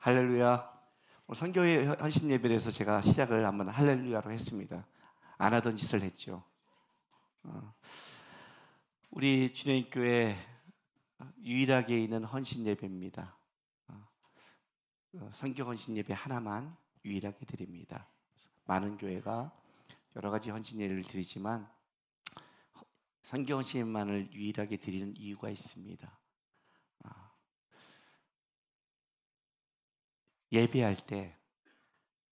할렐루야. 오늘 선교회 헌신 예배를 해서 제가 시작을 한번 할렐루야로 했습니다. 안 하던 짓을 했죠. 우리 주님교회 유일하게 있는 헌신 예배입니다. 선교 헌신 예배 하나만 유일하게 드립니다. 많은 교회가 여러 가지 헌신 예배를 드리지만 선교 헌신만을 유일하게 드리는 이유가 있습니다. 예배할 때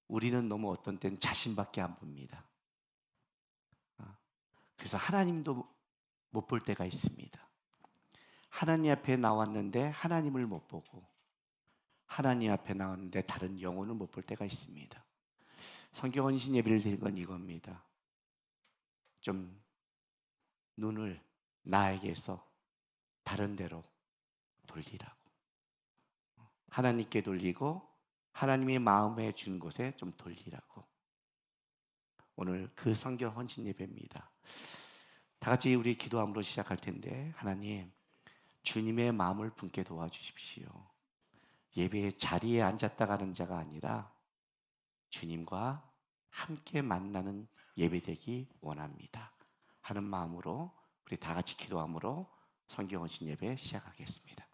우리는 너무 어떤 때는 자신밖에 안 봅니다. 그래서 하나님도 못 볼 때가 있습니다. 하나님 앞에 나왔는데 하나님을 못 보고, 하나님 앞에 나왔는데 다른 영혼을 못 볼 때가 있습니다. 성경 헌신 예배를 드린 건 이겁니다. 좀 눈을 나에게서 다른 데로 돌리라고, 하나님께 돌리고 하나님의 마음에 준 곳에 좀 돌리라고. 오늘 그 성경 헌신 예배입니다. 다 같이 우리 기도함으로 시작할 텐데, 하나님 주님의 마음을 품게 도와주십시오. 예배의 자리에 앉았다 가는 자가 아니라 주님과 함께 만나는 예배 되기 원합니다 하는 마음으로 우리 다 같이 기도함으로 성경 헌신 예배 시작하겠습니다.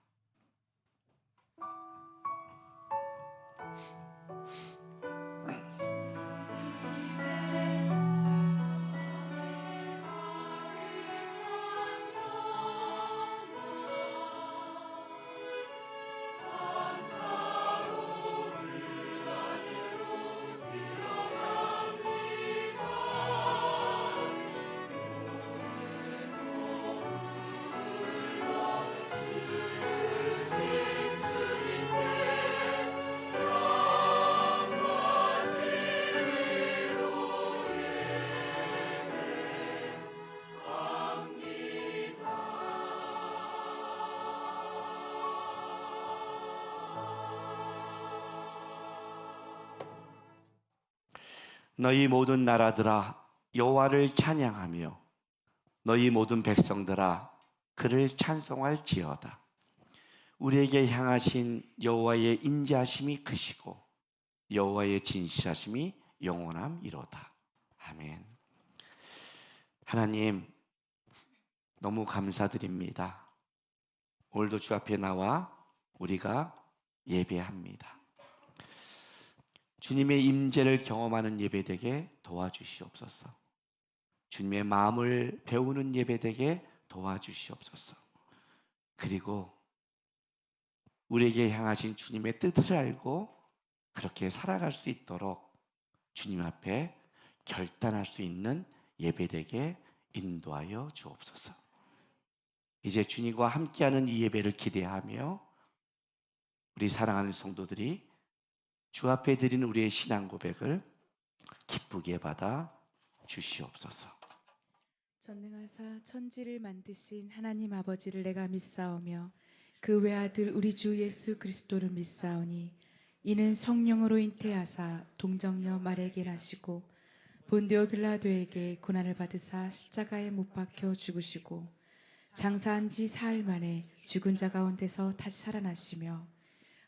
너희 모든 나라들아 여호와를 찬양하며 너희 모든 백성들아 그를 찬송할지어다. 우리에게 향하신 여호와의 인자하심이 크시고 여호와의 진실하심이 영원함이로다. 아멘. 하나님 너무 감사드립니다. 오늘도 주 앞에 나와 우리가 예배합니다. 주님의 임재를 경험하는 예배되게 도와주시옵소서. 주님의 마음을 배우는 예배되게 도와주시옵소서. 그리고 우리에게 향하신 주님의 뜻을 알고 그렇게 살아갈 수 있도록 주님 앞에 결단할 수 있는 예배되게 인도하여 주옵소서. 이제 주님과 함께하는 이 예배를 기대하며 우리 사랑하는 성도들이 주 앞에 드리는 우리의 신앙 고백을 기쁘게 받아 주시옵소서. 전능하사 천지를 만드신 하나님 아버지를 내가 믿사오며 그 외아들 우리 주 예수 그리스도를 믿사오니 이는 성령으로 잉태하사 동정녀 마리아에게 나시고 본디오 빌라도에게 고난을 받으사 십자가에 못 박혀 죽으시고 장사한 지 사흘 만에 죽은 자 가운데서 다시 살아나시며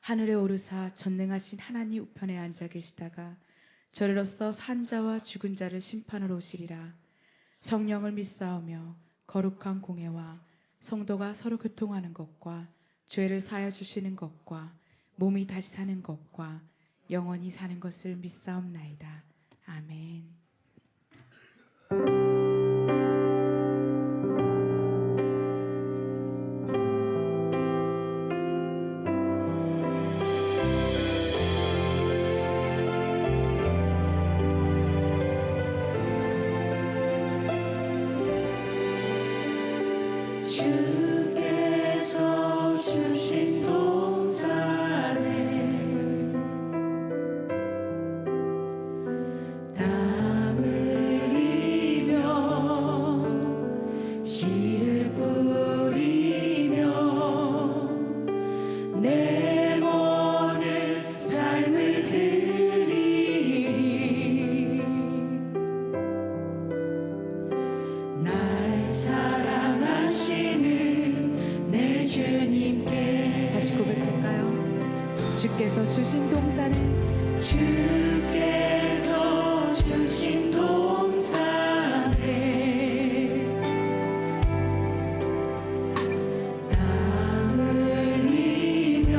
하늘에 오르사 전능하신 하나님 우편에 앉아 계시다가 저리로서 산 자와 죽은 자를 심판하러 오시리라. 성령을 믿사오며 거룩한 공회와 성도가 서로 교통하는 것과 죄를 사하여 주시는 것과 몸이 다시 사는 것과 영원히 사는 것을 믿사옵나이다. 아멘. 주께서 주신 동산에 땀 흘리며 씨를 뿌리며 내 모든 삶을 드리리. 날 사랑하시는 내 주님께 다시 고백할까요? 주께서 주신 동산에 주께서 주신 동산에 땀 흘리며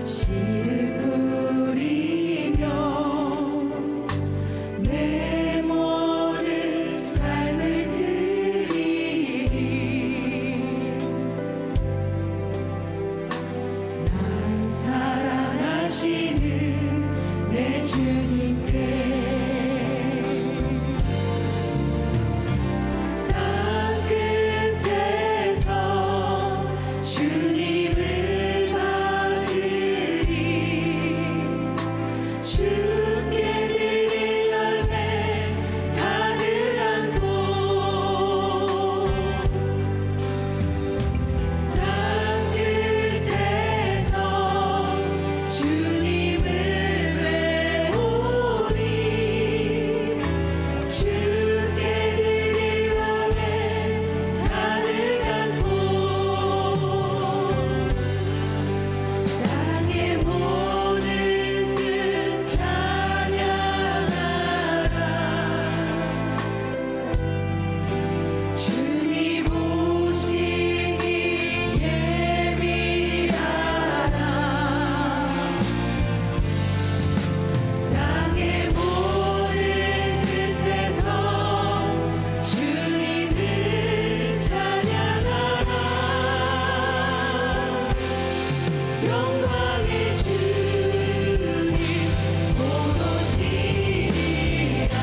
씨를 뿌리며 내 모든 삶을 드리리 날 사랑하시는 내 주님께 땅 끝에서 주님을 맞으리 주께 드릴 열매 가득한 곳 땅 끝에서 주님을 외우리 주께 드릴 열매 가득한 곳 땅의 모든 끝 찬양하라 주님 오실 길 예비하라 땅의 모든 끝에서 주님을 찬양하라 영광의 주님 곧 오시리라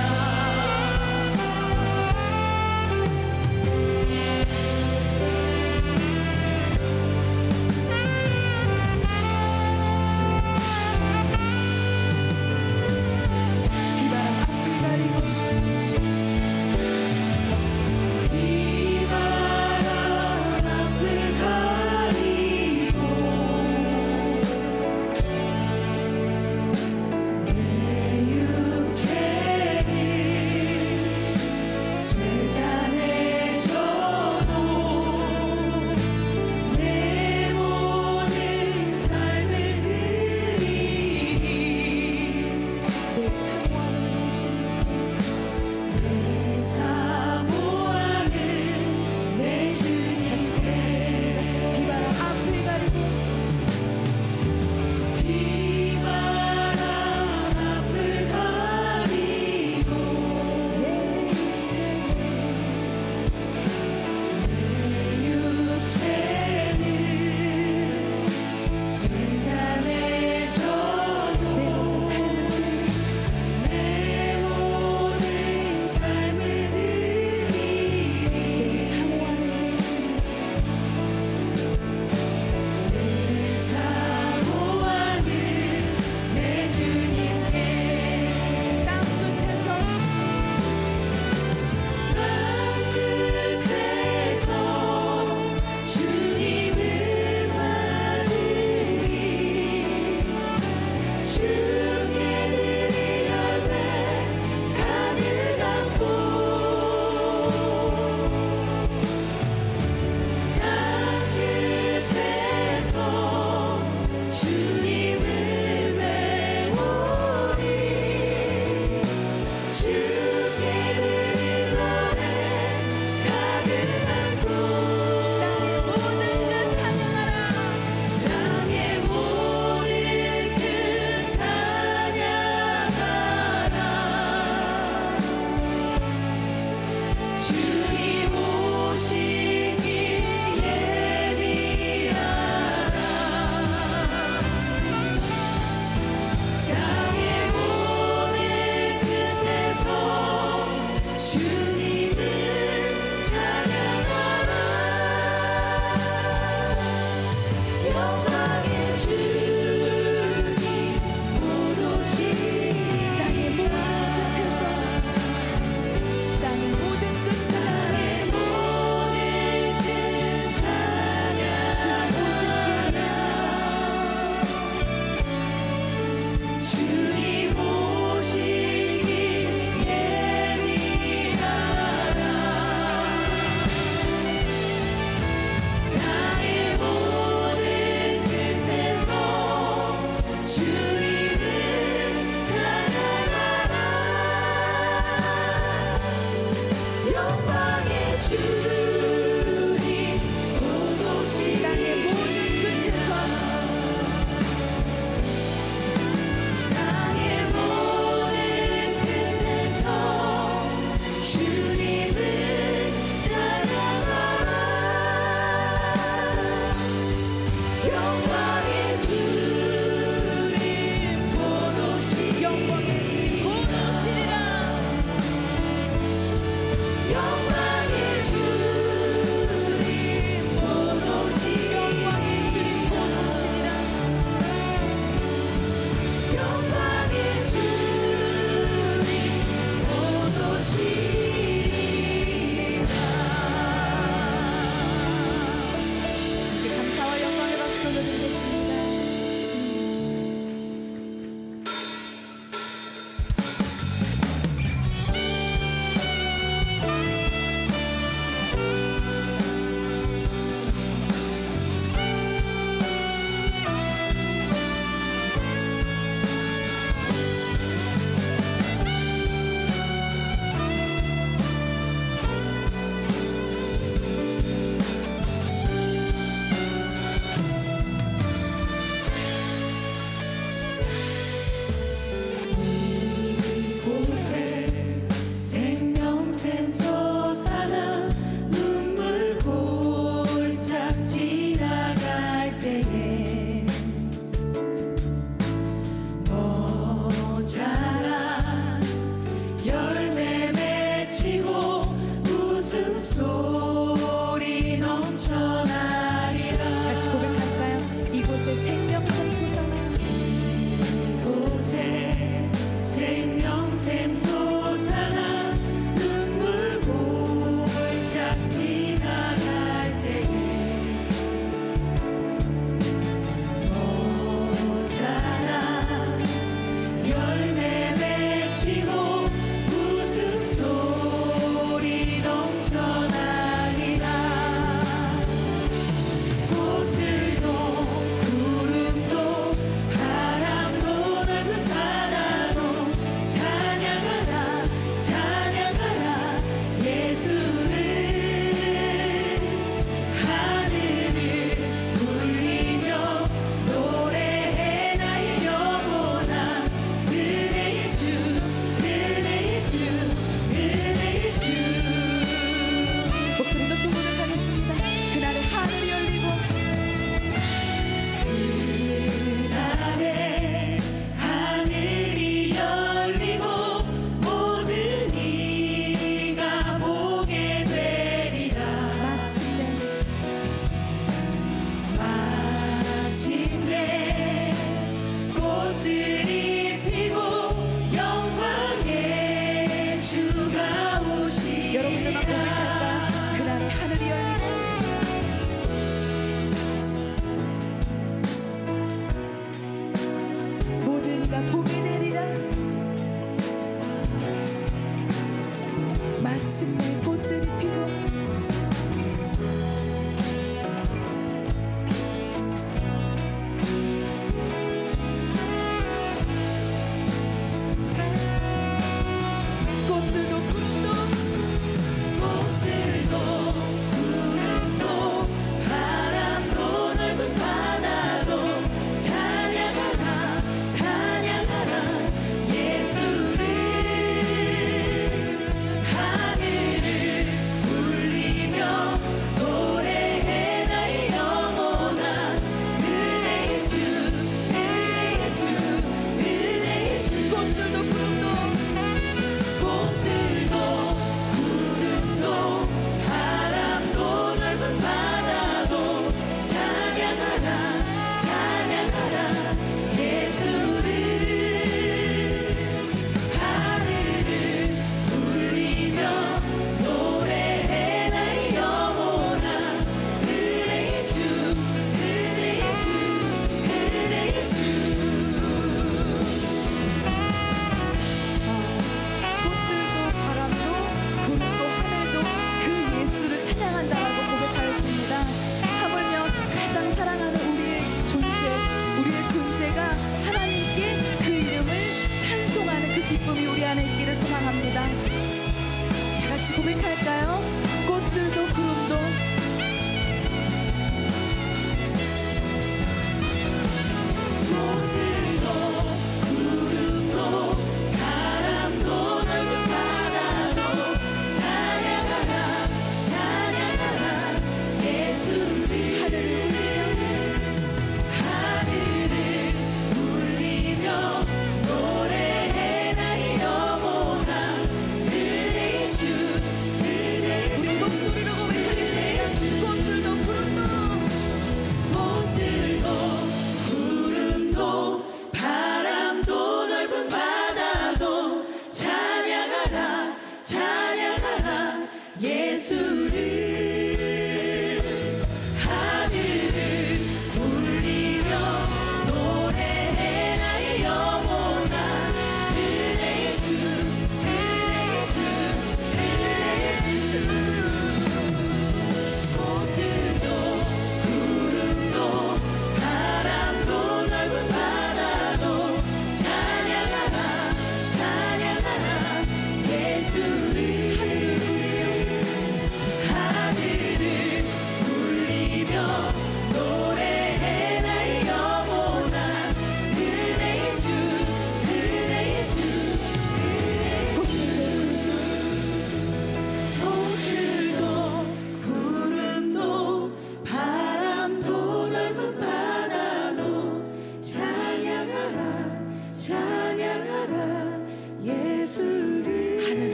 비바람 앞을 가리고 비바람 앞을 가리고 내 육체를 쇠잔해져도 내 모든 삶을 드리리 내 사모하는 내 주님 내 사모하는 내 주님께 비바람 앞을 가리고 비바람 앞을 가리고 내 육체를 내 육체는 쇠잔해져도 내 모든 삶을 내 모든 삶을 내 드리리 사모하는 내 주님 내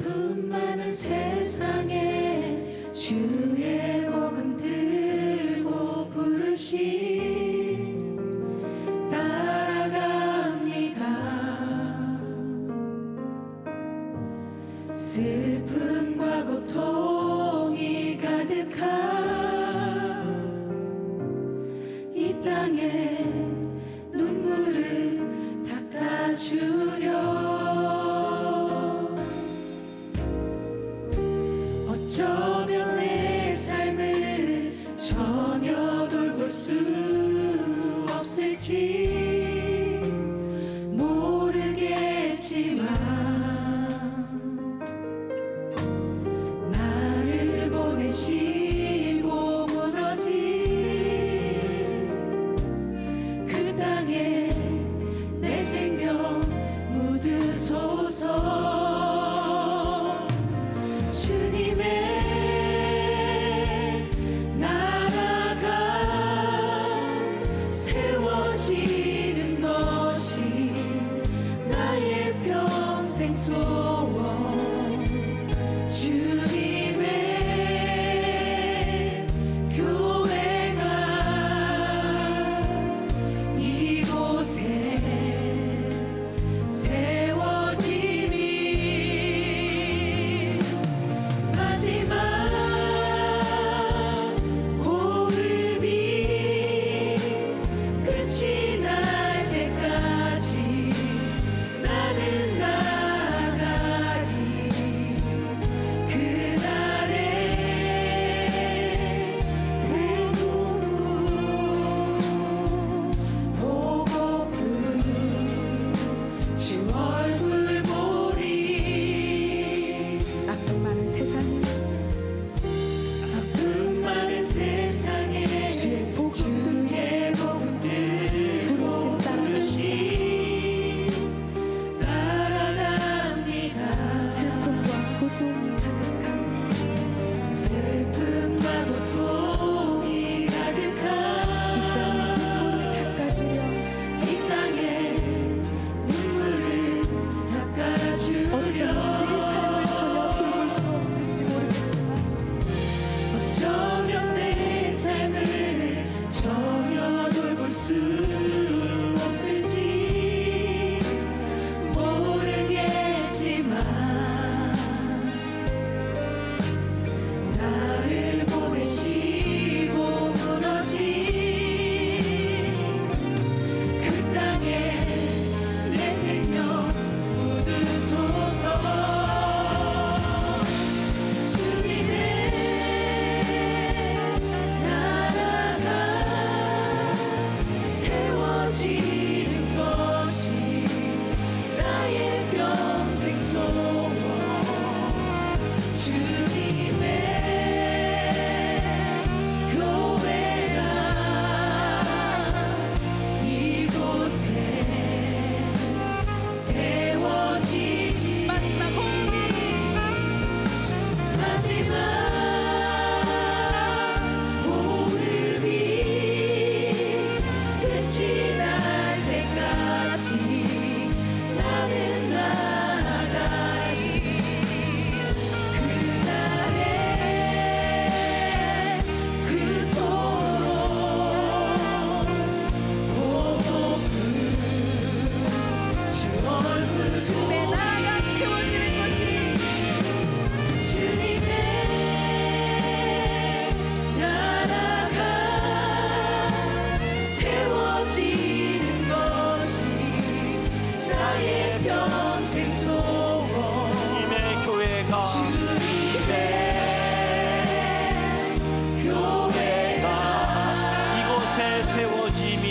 아픔 많은 세상에 주의 복음 들고 부르신 따라갑니다. 슬픔과 고통이 가득한 이 땅에 눈물을 닦아주려 어쩌면 내 삶을 전혀 돌볼 수 없을지 모르겠지만 나를 보내시고 무너진 그 땅에 내 생명 묻으소서. 주님의 나라가 세워지는 것이 나의 평생 소원. 주님의 교회가 이곳에 세워지니 마지막 호흡이 끝이 날 때까지 나는 나가리. 그날의 부부로 보고픈 주 얼굴 보리. 아픔 많은 세상에 아픔 많은 세상에 주의 복음 주의 복음 부르심 부르심 따라갑니다. 슬픔과 고통이 가득한 슬픔과 고통이 가득한 이 땅에 눈물을 닦아주려 이 땅에 눈물을 어쩌면 내 삶을 전혀 돌볼 수 없을지 모르겠지만 어쩌면 내 삶을 전혀 돌볼 수 없을지 모르겠지만 나를 보내시고 무너진 그 땅에 내 생명 묻으소서. 주님의 나라가 세워지는 것이 나의 평생 소원. 주님의 교회가 이곳에 세워지니 마지막 호흡이 끝이 날 때까지 나는 나가리. 그날의 그토록 보고픈 주 얼굴 주님의 나라가 세워지는 것이 주님의 나라가 세워지는 것이 나의 평생 소원. 주님의 교회가 주님의 교회가 이곳에 세워짐이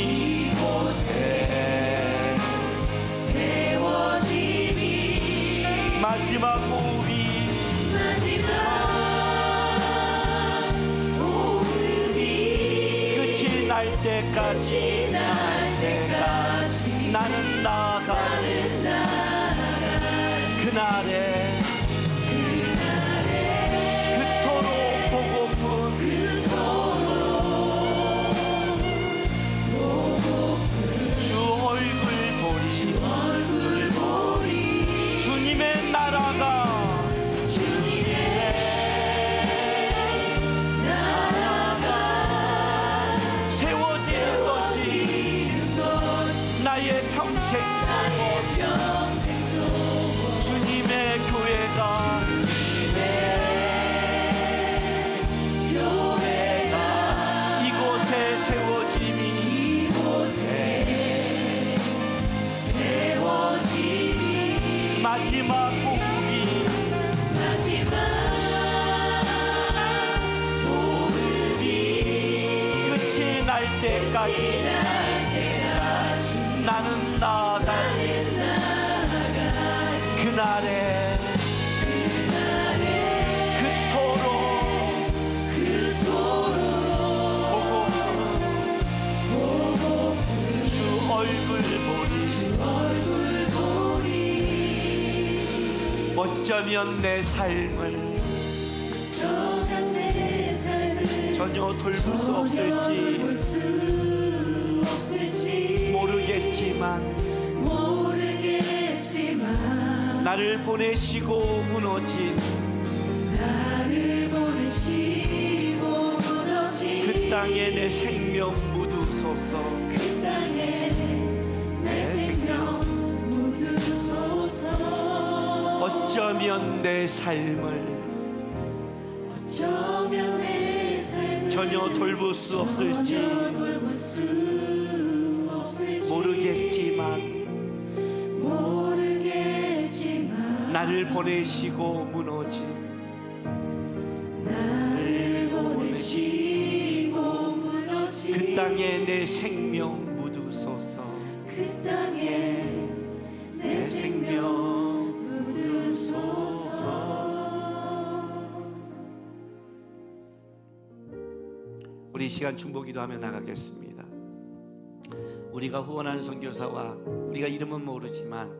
마지막 호흡이 끝이 날 때까지 나는 나아가리. 그날에 그토록 보고픈 주 얼굴 보리. 주님의 나라가 세워지는 것이 나의 평생 주님의 교회가 이곳에 세워짐이 마지막 호흡이 끝이 날 때까지 나는 나아가리. 그날에 그토록 보고픈 주 얼굴 보리. 어쩌면 내 삶을 전혀 돌볼 수 없을지 모르겠지만 나를 보내시고 무너진 그 땅에 내 생명 묻으소서. 어쩌면 내 삶을 전혀 돌볼 수 없을지 모르겠지만 나를 보내시고 무너진 그 땅에 내 생명 묻으소서. 내 생명 묻으소서. 우리 시간 중보기도하며 나가겠습니다. 우리가 후원하는 선교사와 우리가 이름은 모르지만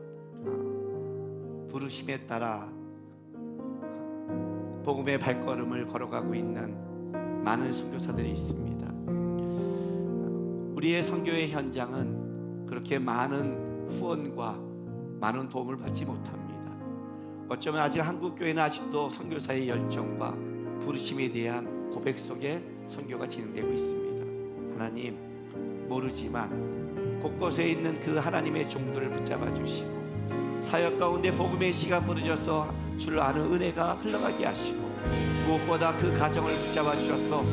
부르심에 따라 복음의 발걸음을 걸어가고 있는 많은 선교사들이 있습니다. 우리의 선교의 현장은 그렇게 많은 후원과 많은 도움을 받지 못합니다. 어쩌면 아직 한국 교회는 아직도 선교사의 열정과 부르심에 대한 고백 속에 선교가 진행되고 있습니다. 하나님, 모르지만 곳곳에 있는 그 하나님의 종들을 붙잡아 주시고 사역 가운데 복음의 씨가 부러져서 주를 아는 은혜가 흘러가게 하시고 무엇보다 그 가정을 붙잡아 주셔서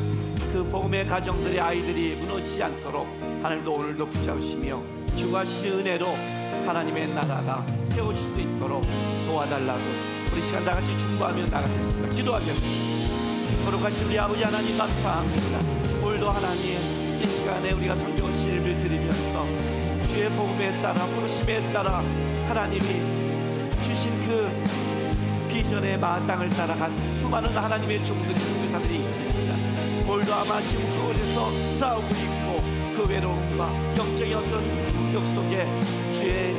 그 복음의 가정들의 아이들이 무너지지 않도록 하나님도 오늘도 붙잡으시며 주가 주신 은혜로 하나님의 나라가 세워질 수 있도록 도와달라고 우리 시간 다 같이 중보하며 나가겠습니다. 기도하겠습니다. 거룩하신 우리 아버지 하나님 감사합니다. 오늘도 하나님 이 시간에 우리가 성경 진리를 들으면서 주의 복음에 따라 부르심에 따라 하나님이 주신 그 비전의 마땅을 따라간 수많은 하나님의 종들이 선교사들이 있습니다. 오늘도 아마 지금 그곳에서 싸우고 있고 그 외로움과 영적인 어떤 공격 속에 주의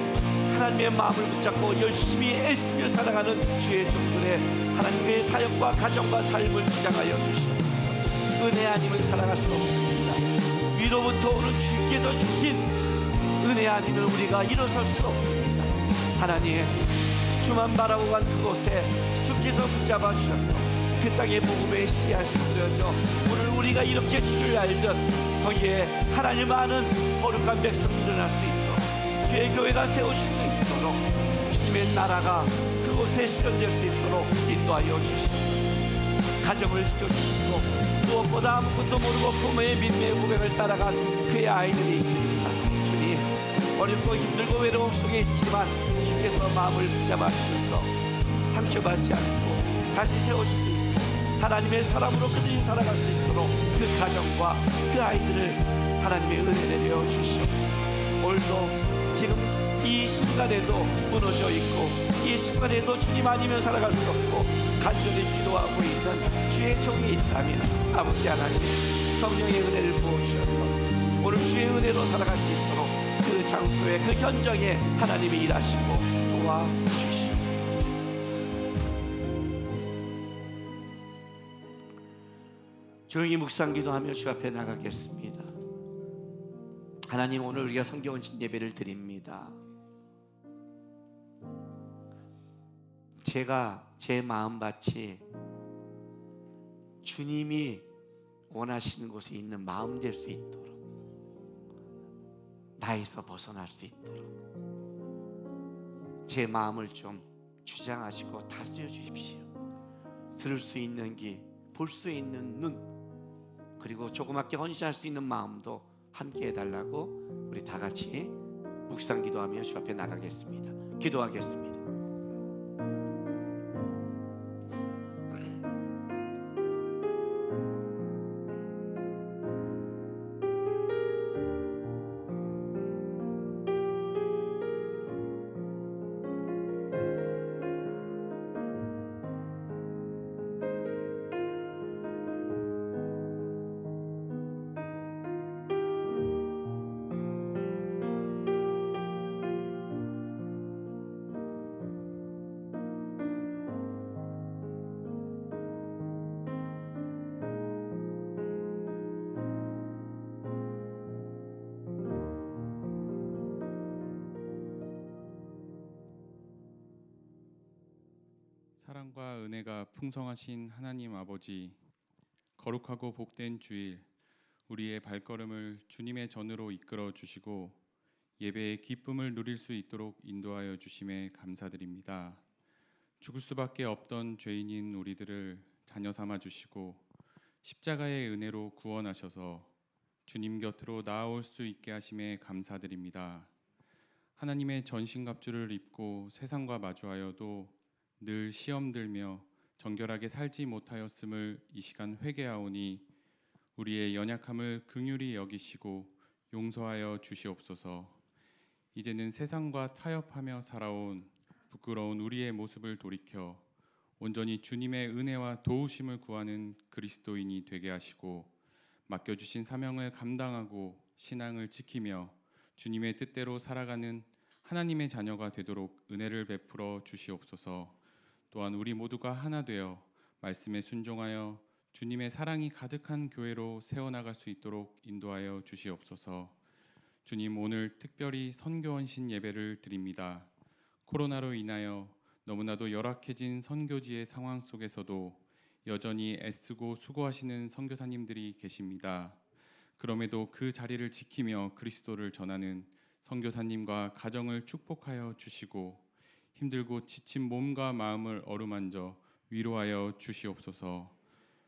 하나님의 마음을 붙잡고 열심히 애쓰며 살아가는 주의 종들의 하나님의 사역과 가정과 삶을 주장하여 주시옵소서. 은혜 아니면 살아갈 수 없습니다. 위로부터 오는 주께서 주신 은혜 아니면 우리가 일어설 수 없습니다. 하나님, 주만 바라고 간 그곳에 주께서 붙잡아 주셔서 그 땅의 복음의 씨앗이 뿌려져 오늘 우리가 이렇게 주를 알던 거기에 하나님 아는 거룩한 백성이 일어날 수 있도록 주의 교회가 세워질 수 있도록 주님의 나라가 그곳에 실현될 수 있도록 인도하여 주시옵소서. 가정을 지켜주시고 무엇보다 아무것도 모르고 부모의 믿음의 고백을 따라간 그의 아이들이 있습니다. 주님, 어렵고 힘들고 외로움 속에 있지만 주께서 마음을 붙잡아 주셔서 상처받지 않고 다시 세워줄 수 있고 하나님의 사람으로 그들이 살아갈 수 있도록 그 가정과 그 아이들을 하나님의 은혜를 내려 주시옵소서. 오늘도 지금 이 순간에도 무너져 있고 이 순간에도 주님 아니면 살아갈 수 없고 간절히 기도하고 있는 주의 종이 있다면 아버지 하나님 성령의 은혜를 부어주셔서 오늘 주의 은혜로 살아갈 수 있도록 그 장소에 그 현장에 하나님이 일하시고 도와주시옵소서. 조용히 묵상 기도하며 주 앞에 나가겠습니다. 하나님, 오늘 우리가 성경원신 예배를 드립니다. 제가 제 마음밭이 주님이 원하시는 곳에 있는 마음 될 수 있도록, 나에서 벗어날 수 있도록 제 마음을 좀 주장하시고 다스려 주십시오. 들을 수 있는 귀, 볼 수 있는 눈, 그리고 조그맣게 헌신할 수 있는 마음도 함께 해달라고 우리 다 같이 묵상 기도하며 주 앞에 나가겠습니다. 기도하겠습니다. 사랑과 은혜가 풍성하신 하나님 아버지, 거룩하고 복된 주일, 우리의 발걸음을 주님의 전으로 이끌어 주시고 예배의 기쁨을 누릴 수 있도록 인도하여 주심에 감사드립니다. 죽을 수밖에 없던 죄인인 우리들을 자녀 삼아 주시고 십자가의 은혜로 구원하셔서 주님 곁으로 나아올 수 있게 하심에 감사드립니다. 하나님의 전신갑주를 입고 세상과 마주하여도 늘 시험 들며 정결하게 살지 못하였음을 이 시간 회개하오니 우리의 연약함을 긍휼히 여기시고 용서하여 주시옵소서. 이제는 세상과 타협하며 살아온 부끄러운 우리의 모습을 돌이켜 온전히 주님의 은혜와 도우심을 구하는 그리스도인이 되게 하시고 맡겨주신 사명을 감당하고 신앙을 지키며 주님의 뜻대로 살아가는 하나님의 자녀가 되도록 은혜를 베풀어 주시옵소서. 또한 우리 모두가 하나 되어 말씀에 순종하여 주님의 사랑이 가득한 교회로 세워나갈 수 있도록 인도하여 주시옵소서. 주님, 오늘 특별히 선교원신 예배를 드립니다. 코로나로 인하여 너무나도 열악해진 선교지의 상황 속에서도 여전히 애쓰고 수고하시는 선교사님들이 계십니다. 그럼에도 그 자리를 지키며 그리스도를 전하는 선교사님과 가정을 축복하여 주시고 힘들고 지친 몸과 마음을 어루만져 위로하여 주시옵소서.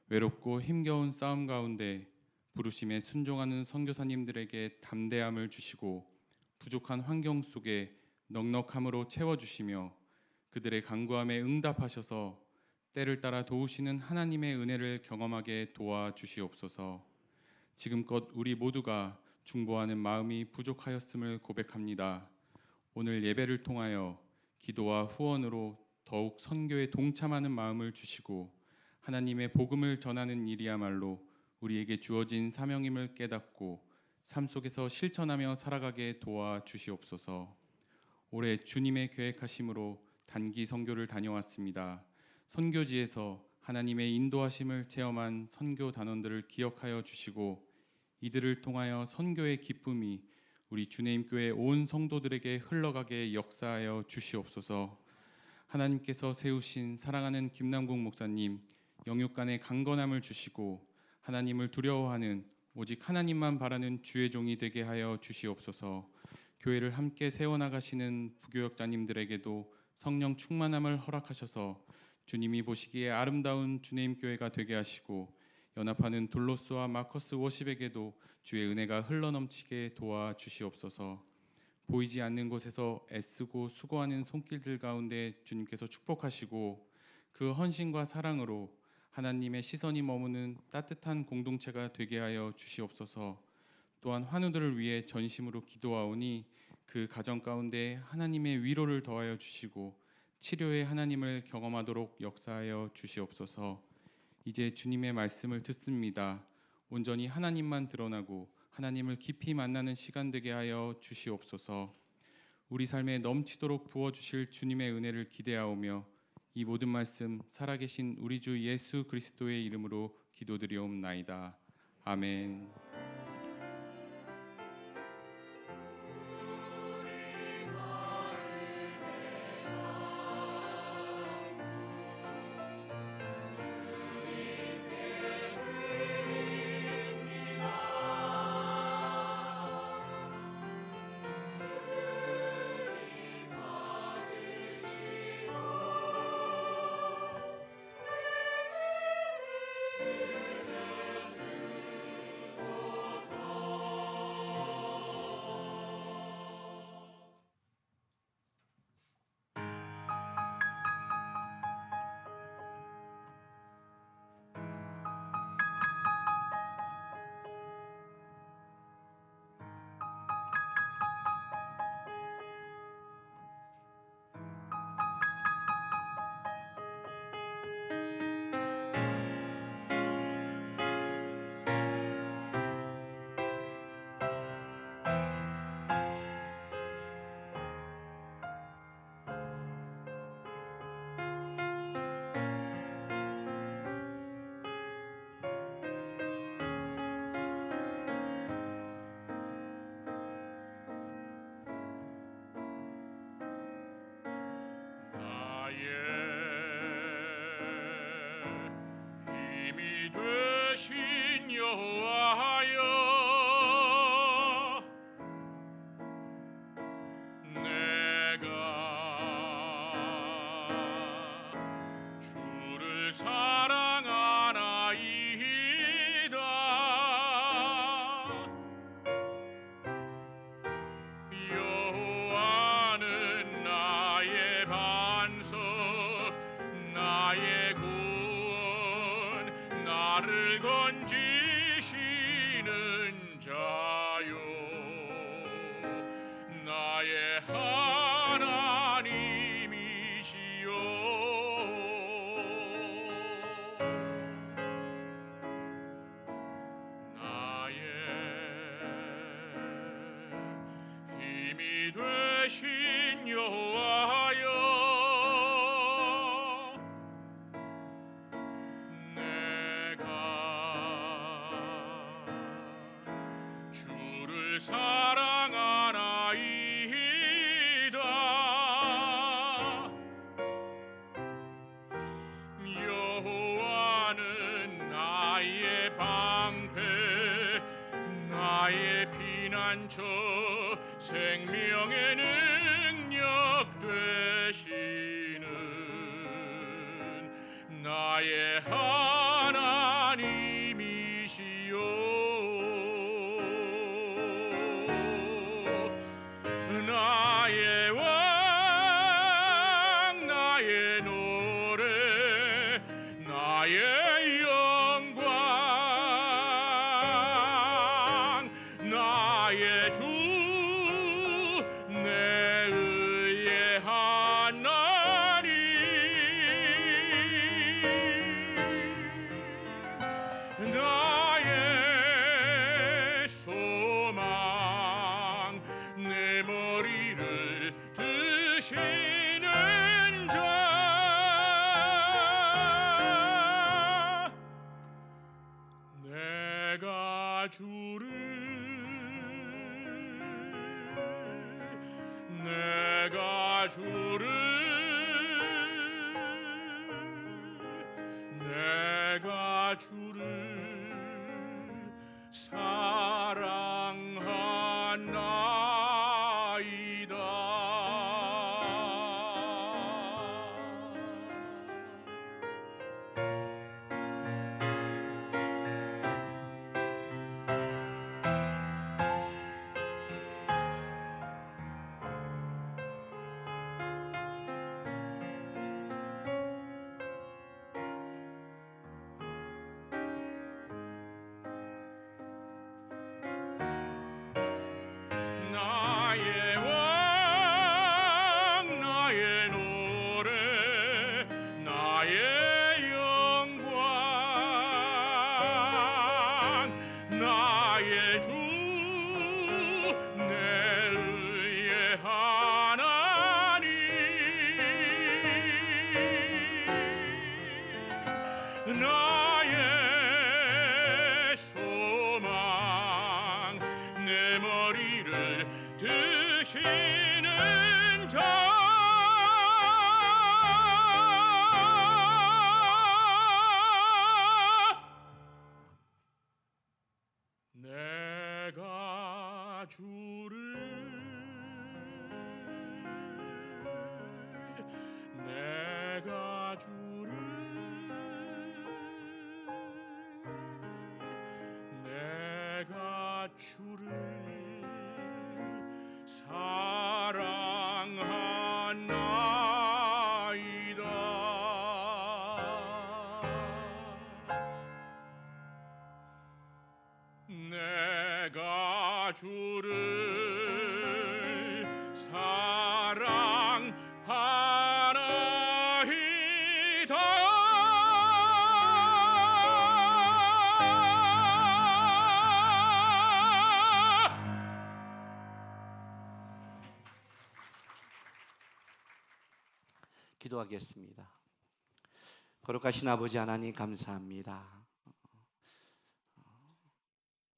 외롭고 힘겨운 싸움 가운데 부르심에 순종하는 선교사님들에게 담대함을 주시고 부족한 환경 속에 넉넉함으로 채워주시며 그들의 간구함에 응답하셔서 때를 따라 도우시는 하나님의 은혜를 경험하게 도와주시옵소서. 지금껏 우리 모두가 중보하는 마음이 부족하였음을 고백합니다. 오늘 예배를 통하여 기도와 후원으로 더욱 선교에 동참하는 마음을 주시고 하나님의 복음을 전하는 일이야말로 우리에게 주어진 사명임을 깨닫고 삶 속에서 실천하며 살아가게 도와주시옵소서. 올해 주님의 계획하심으로 단기 선교를 다녀왔습니다. 선교지에서 하나님의 인도하심을 체험한 선교 단원들을 기억하여 주시고 이들을 통하여 선교의 기쁨이 우리 주님교회 온 성도들에게 흘러가게 역사하여 주시옵소서. 하나님께서 세우신 사랑하는 김남국 목사님, 영육간의 강건함을 주시고 하나님을 두려워하는 오직 하나님만 바라는 주의 종이 되게 하여 주시옵소서. 교회를 함께 세워나가시는 부교역자님들에게도 성령 충만함을 허락하셔서 주님이 보시기에 아름다운 주님교회가 되게 하시고 연합하는 둘로스와 마커스 워십에게도 주의 은혜가 흘러넘치게 도와주시옵소서. 보이지 않는 곳에서 애쓰고 수고하는 손길들 가운데 주님께서 축복하시고 그 헌신과 사랑으로 하나님의 시선이 머무는 따뜻한 공동체가 되게 하여 주시옵소서. 또한 환우들을 위해 전심으로 기도하오니 그 가정 가운데 하나님의 위로를 더하여 주시고 치료의 하나님을 경험하도록 역사하여 주시옵소서. 이제 주님의 말씀을 듣습니다. 온전히 하나님만 드러나고 하나님을 깊이 만나는 시간 되게 하여 주시옵소서. 우리 삶에 넘치도록 부어주실 주님의 은혜를 기대하오며 이 모든 말씀 살아계신 우리 주 예수 그리스도의 이름으로 기도드리옵나이다. 아멘. 힘이 되신 여호와여, 내가 주를 사랑하나이다. 여호와는 나의 반석, 나의 구원, 나를 건지시는 자요, 나의 하나님이시요. 나의 힘이 되신 여호와여, 내가 주를 사랑하나이다. 여호와는 나의 방패, 나의 피난처, 생명의 능력 되시는 나의 하나님이시요, 나의 왕, 나의 노래, 나의 영광, 나의 주, 내 의의 하나님, 나의 소망, 내 머리를 드시는 자, 내가 주를, 내가 주를, 내가 주를 사랑하나이다. 가주를 드시는 자 내가 주를 내가 주를 사랑하나이다 내가 주를 사랑하나이다. 기도하겠습니다. 거룩하신 아버지 하나님 감사합니다.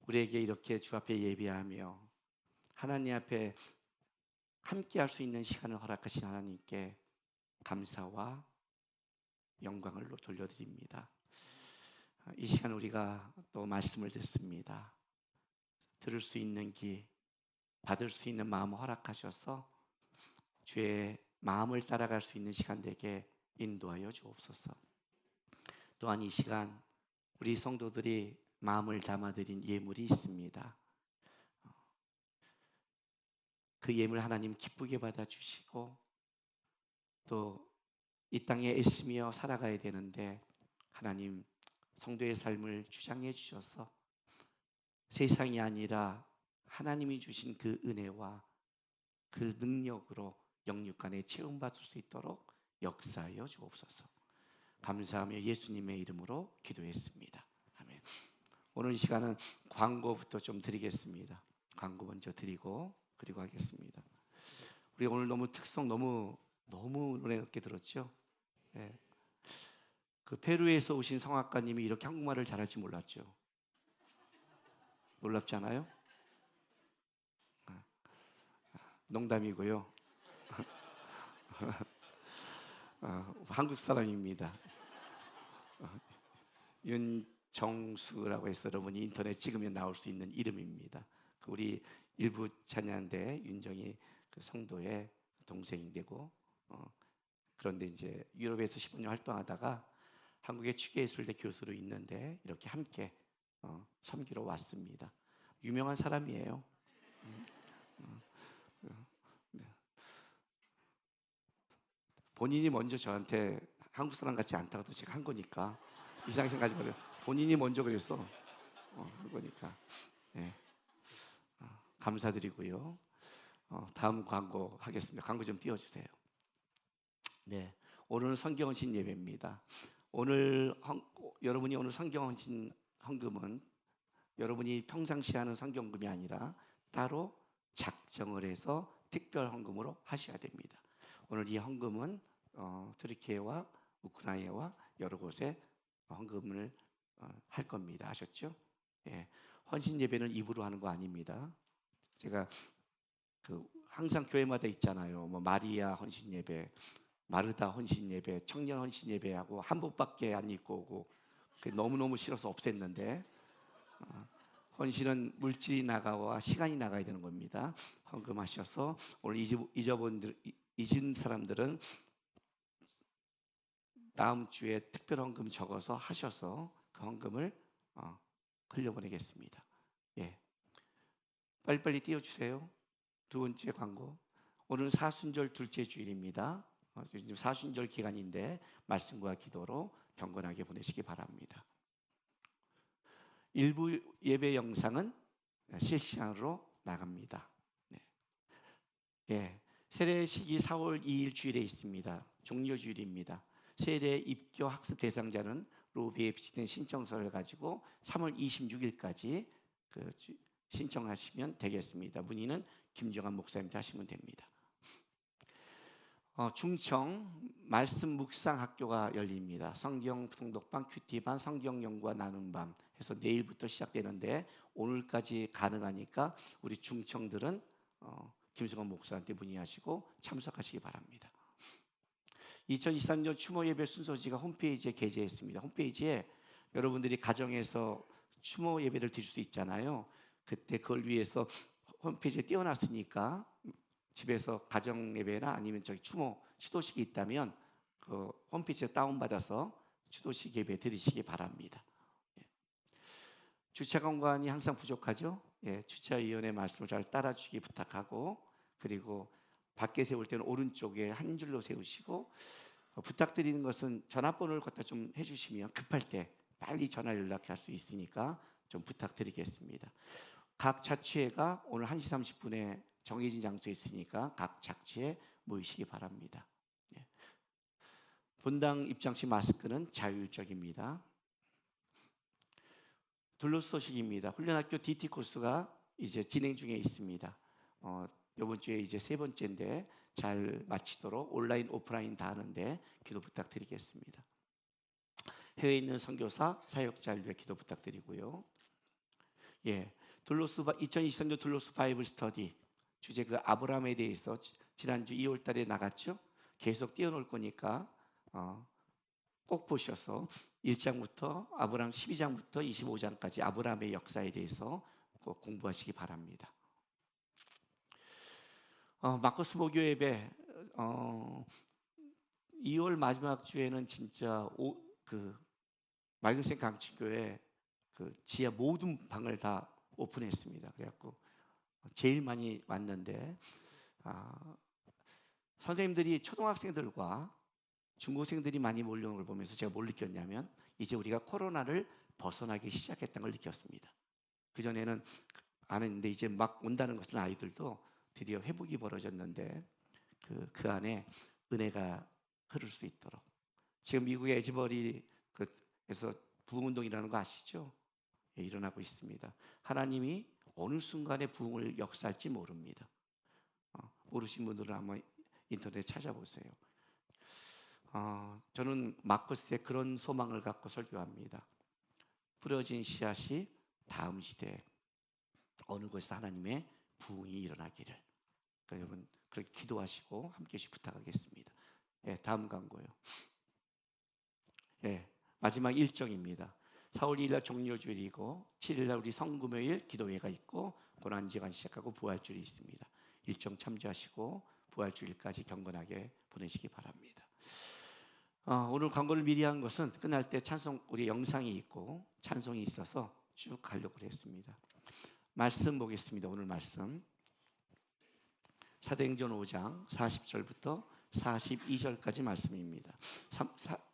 우리에게 이렇게 주 앞에 예배하며 하나님 앞에 함께 할 수 있는 시간을 허락하신 하나님께 감사와 영광을 돌려드립니다. 이 시간 우리가 또 말씀을 듣습니다. 들을 수 있는 귀, 받을 수 있는 마음 허락하셔서 주의 마음을 따라갈 수 있는 시간 되게 인도하여 주옵소서. 또한 이 시간 우리 성도들이 마음을 담아드린 예물이 있습니다. 그 예물 하나님 기쁘게 받아주시고 또 이 땅에 애쓰며 살아가야 되는데 하나님 성도의 삶을 주장해 주셔서 세상이 아니라 하나님이 주신 그 은혜와 그 능력으로 영육간에 체험받을 수 있도록 역사하여 주옵소서. 감사하며 예수님의 이름으로 기도했습니다. 아멘. 오늘 이 시간은 광고부터 좀 드리겠습니다. 광고 먼저 드리고 그리고 하겠습니다. 우리 오늘 너무 특성 너무 은혜 높게 들었죠. 예. 그 페루에서 오신 성악가님이 이렇게 한국말을 잘할 줄 몰랐죠. 놀랍지 않아요? 농담이고요. 한국 사람입니다. 윤정수라고 해서 여러분이 인터넷 찍으면 나올 수 있는 이름입니다. 우리 일부 찬양대 윤정이 그 성도의 동생이 되고 그런데 이제 유럽에서 15년 활동하다가 한국의 추계예술대 교수로 있는데 이렇게 함께 섬기러 왔습니다. 유명한 사람이에요. 본인이 먼저 저한테 한국 사람 같지 않다고 제가 한 거니까 이상 생각하지 마세요. 본인이 먼저 그랬어. 한 거니까. 네. 감사드리고요. 다음 광고 하겠습니다. 광고 좀 띄워주세요. 네, 오늘은 성경헌신 예배입니다. 여러분이 오늘 성경헌신 헌금은 여러분이 평상시에 하는 성경금이 아니라 따로 작정을 해서 특별 헌금으로 하셔야 됩니다. 오늘 이 헌금은 트르키예와 우크라이나와 여러 곳에 헌금을 할 겁니다. 아셨죠? 예, 헌신 예배는 입으로 하는 거 아닙니다. 제가 항상 교회마다 있잖아요. 뭐 마리아 헌신 예배, 마르다 헌신 예배, 청년 헌신 예배하고 한복밖에 안 입고 오고 너무너무 싫어서 없앴는데 헌신은 물질이 나가와 시간이 나가야 되는 겁니다. 헌금하셔서 오늘 잊은 사람들은 다음 주에 특별 헌금 적어서 하셔서 그 헌금을 흘려보내겠습니다. 예, 빨리빨리 띄워주세요. 두 번째 광고. 오늘 사순절 둘째 주일입니다. 요즘 사순절 기간인데 말씀과 기도로 경건하게 보내시기 바랍니다. 일부 예배 영상은 실시간으로 나갑니다. 네. 예, 세례식이 4월 2일 주일에 있습니다. 종료주일입니다. 세례 입교 학습 대상자는 로비에 비치된 신청서를 가지고 3월 26일까지 신청하시면 되겠습니다. 문의는 김정환 목사님한테 하시면 됩니다. 중청 말씀 묵상 학교가 열립니다. 성경 통독반, 큐티반, 성경 연구와 나눔반 해서 내일부터 시작되는데 오늘까지 가능하니까 우리 중청들은 김승원 목사한테 문의하시고 참석하시기 바랍니다. 2023년 추모 예배 순서지가 홈페이지에 게재했습니다. 홈페이지에 여러분들이 가정에서 추모 예배를 드릴 수 있잖아요. 그때 그걸 위해서 홈페이지에 띄워놨으니까 집에서 가정 예배나 아니면 저기 추모 추도식이 있다면 그 홈페이지에 다운받아서 추도식 예배 드리시기 바랍니다. 주차 공간이 항상 부족하죠. 주차위원회 말씀을 잘 따라주기 부탁하고, 그리고 밖에 세울 때는 오른쪽에 한 줄로 세우시고, 부탁드리는 것은 전화번호를 갖다 좀 해주시면 급할 때 빨리 전화 연락할 수 있으니까 좀 부탁드리겠습니다. 각 자취회가 오늘 1시 30분에 정해진 장소에 있으니까 각 자취회 모이시기 바랍니다. 본당 입장 시 마스크는 자율적입니다. 둘러스 소식입니다. 훈련학교 DT 코스가 이제 진행 중에 있습니다. 이번 주에 이제 3번째인데 잘 마치도록 온라인 오프라인 다 하는데 기도 부탁드리겠습니다. 해외에 있는 선교사 사역자를 위해 기도 부탁드리고요. 둘러스 2023년 둘러스 바이블 스터디 주제 그 아브라함에 대해서 지난주 2월 달에 나갔죠. 계속 띄워놓을 거니까 꼭 보셔서 1장부터 아브라함 12장부터 25장까지 아브라함의 역사에 대해서 꼭 공부하시기 바랍니다. 마커스 목요 예배 2월 마지막 주에는 진짜 맑은생 강치교회 그 지하 모든 방을 다 오픈했습니다. 그래갖고 제일 많이 왔는데 선생님들이 초등학생들과 중고생들이 많이 몰려오는 걸 보면서 제가 뭘 느꼈냐면 이제 우리가 코로나를 벗어나기 시작했다는 걸 느꼈습니다. 그전에는 안 했는데 이제 막 온다는 것은 아이들도 드디어 회복이 벌어졌는데 그 안에 은혜가 흐를 수 있도록 지금 미국의 에즈버리에서 부흥운동이라는 거 아시죠? 일어나고 있습니다. 하나님이 어느 순간에 부흥을 역사할지 모릅니다. 모르신 분들은 한번 인터넷 찾아보세요. 저는 마커스에 그런 소망을 갖고 설교합니다. 뿌려진 씨앗이 다음 시대에 어느 곳에서 하나님의 부흥이 일어나기를. 그러니까 여러분 그렇게 기도하시고 함께 부탁하겠습니다. 다음 광고요. 마지막 일정입니다. 4월 2일 날 종료주일이고 7일 날 우리 성금요일 기도회가 있고 고난지간 시작하고 부활주일이 있습니다. 일정 참조하시고 부활주일까지 경건하게 보내시기 바랍니다. 오늘 광고를 미리 한 것은 끝날 때 찬송 우리 영상이 있고 찬송이 있어서 쭉 가려고 했습니다. 말씀 보겠습니다. 오늘 말씀 사도행전 5장 40절부터 42절까지 말씀입니다.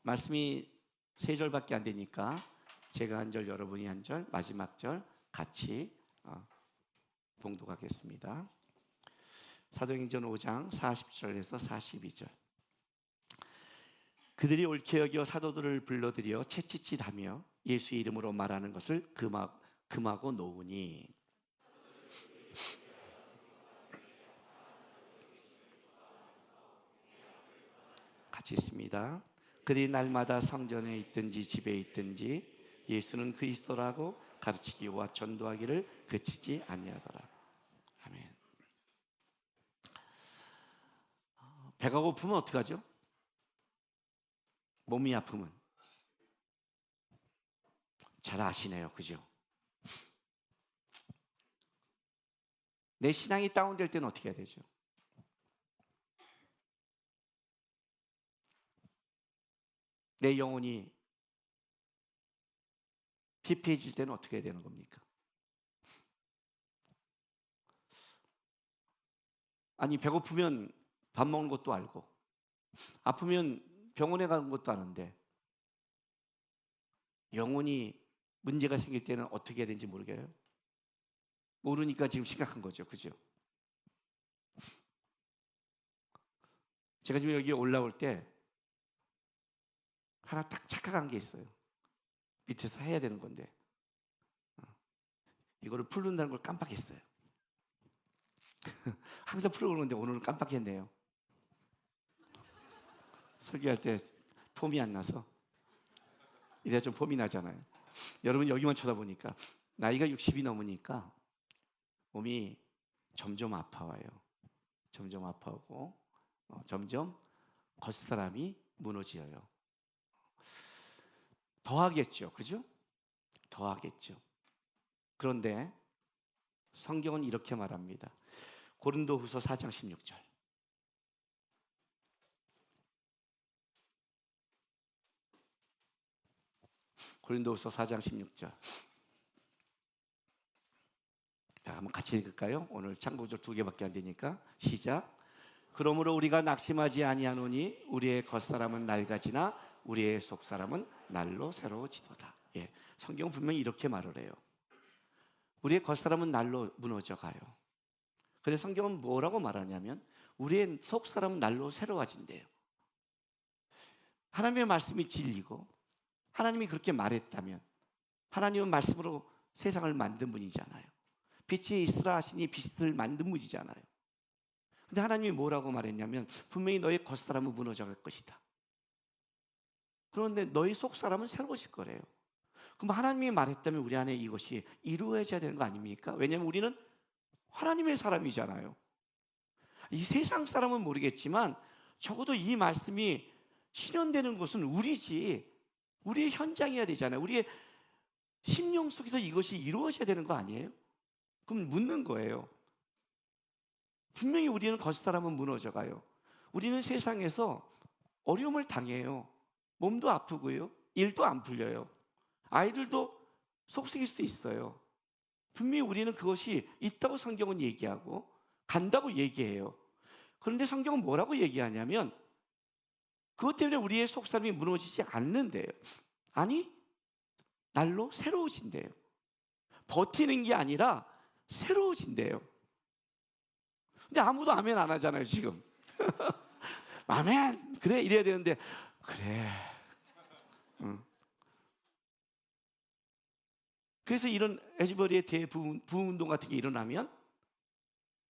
말씀이 3절밖에 안 되니까 제가 한 절 여러분이 한 절 마지막 절 같이 봉독하겠습니다. 사도행전 5장 40절에서 42절. 그들이 옳게 여겨 사도들을 불러들여 채찍질하며 예수의 이름으로 말하는 것을 금하고 놓으니 같이 있습니다. 그들이 날마다 성전에 있든지 집에 있든지 예수는 그리스도라고 가르치기와 전도하기를 그치지 아니하더라. 아멘. 배가 고프면 어떡하죠? 몸이 아프면 잘 아시네요, 그죠? 내 신앙이 다운될 때는 어떻게 해야 되죠? 내 영혼이 피폐해질 때는 어떻게 해야 되는 겁니까? 아니 배고프면 밥 먹는 것도 알고 아프면 병원에 가는 것도 아는데 영혼이 문제가 생길 때는 어떻게 해야 되는지 모르니까 지금 심각한 거죠. 그죠? 제가 지금 여기 올라올 때 하나 딱 착각한 게 있어요. 밑에서 해야 되는 건데 이거를 풀는다는 걸 깜빡했어요. 항상 풀고 그러는데 오늘은 깜빡했네요. 설교할 때 폼이 안 나서 이래야 좀 폼이 나잖아요. 여러분 여기만 쳐다보니까 나이가 60이 넘으니까 몸이 점점 아파와요. 점점 아파오고 점점 겉사람이 무너져요. 더 하겠죠. 그죠? 더 하겠죠. 그런데 성경은 이렇게 말합니다. 고린도후서 4장 16절. 고린도후서 4장 16절. 자, 한번 같이 읽을까요? 오늘 참고절 2개밖에 안 되니까 시작. 그러므로 우리가 낙심하지 아니하노니 우리의 겉사람은 낡아지나 우리의 속사람은 날로 새로워지도다. 예, 성경은 분명히 이렇게 말을 해요. 우리의 겉사람은 날로 무너져 가요. 그래서 성경은 뭐라고 말하냐면 우리의 속사람은 날로 새로워진대요. 하나님의 말씀이 진리고 하나님이 그렇게 말했다면 하나님은 말씀으로 세상을 만든 분이잖아요. 빛이 있으라 하시니 빛을 만든 분이잖아요. 근데 하나님이 뭐라고 말했냐면 분명히 너의 겉사람은 무너져 갈 것이다. 그런데 너의 속사람은 새로워질 거래요. 그럼 하나님이 말했다면 우리 안에 이것이 이루어져야 되는 거 아닙니까? 왜냐하면 우리는 하나님의 사람이잖아요. 이 세상 사람은 모르겠지만 적어도 이 말씀이 실현되는 것은 우리지. 우리의 현장이어야 되잖아요. 우리의 심령 속에서 이것이 이루어져야 되는 거 아니에요? 그럼 묻는 거예요. 분명히 우리는 겉사람은 무너져가요. 우리는 세상에서 어려움을 당해요. 몸도 아프고요. 일도 안 풀려요. 아이들도 속썩일 수 있어요. 분명히 우리는 그것이 있다고 성경은 얘기하고 간다고 얘기해요. 그런데 성경은 뭐라고 얘기하냐면 그것 때문에 우리의 속사람이 무너지지 않는데요. 아니, 날로 새로워진대요. 버티는 게 아니라 새로워진대요. 근데 아무도 아멘 안 하잖아요, 지금. 아멘, 그래, 이래야 되는데, 그래. 응. 그래서 이런 에즈버리의 대부흥운동 같은 게 일어나면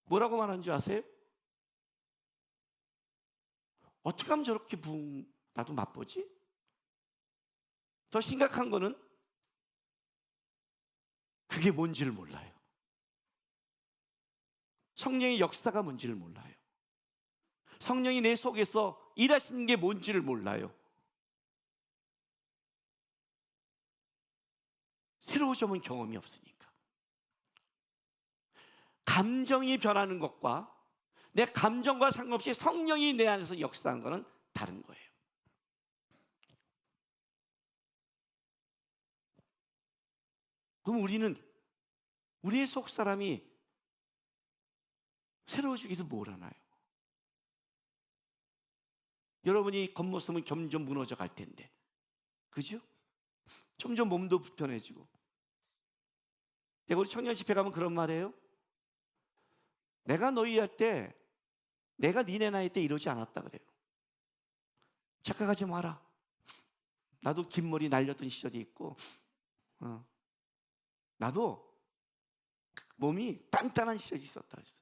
뭐라고 말하는 줄 아세요? 어떻게 하면 저렇게 나도 맛보지? 더 심각한 거는 그게 뭔지를 몰라요. 성령의 역사가 뭔지를 몰라요. 성령이 내 속에서 일하시는 게 뭔지를 몰라요. 새로워져본 경험이 없으니까. 감정이 변하는 것과 내 감정과 상관없이 성령이 내 안에서 역사하는 것은 다른 거예요. 그럼 우리는 우리의 속사람이 새로워지기 위해서 뭘 하나요? 여러분이 겉모습은 점점 무너져 갈 텐데, 그죠? 점점 몸도 불편해지고. 내가 우리 청년 집회 가면 그런 말이에요. 내가 너희 할 때, 내가 니네 나이 때 이러지 않았다 그래요. 착각하지 마라. 나도 긴 머리 날렸던 시절이 있고, 나도 몸이 단단한 시절이 있었다 그랬어요.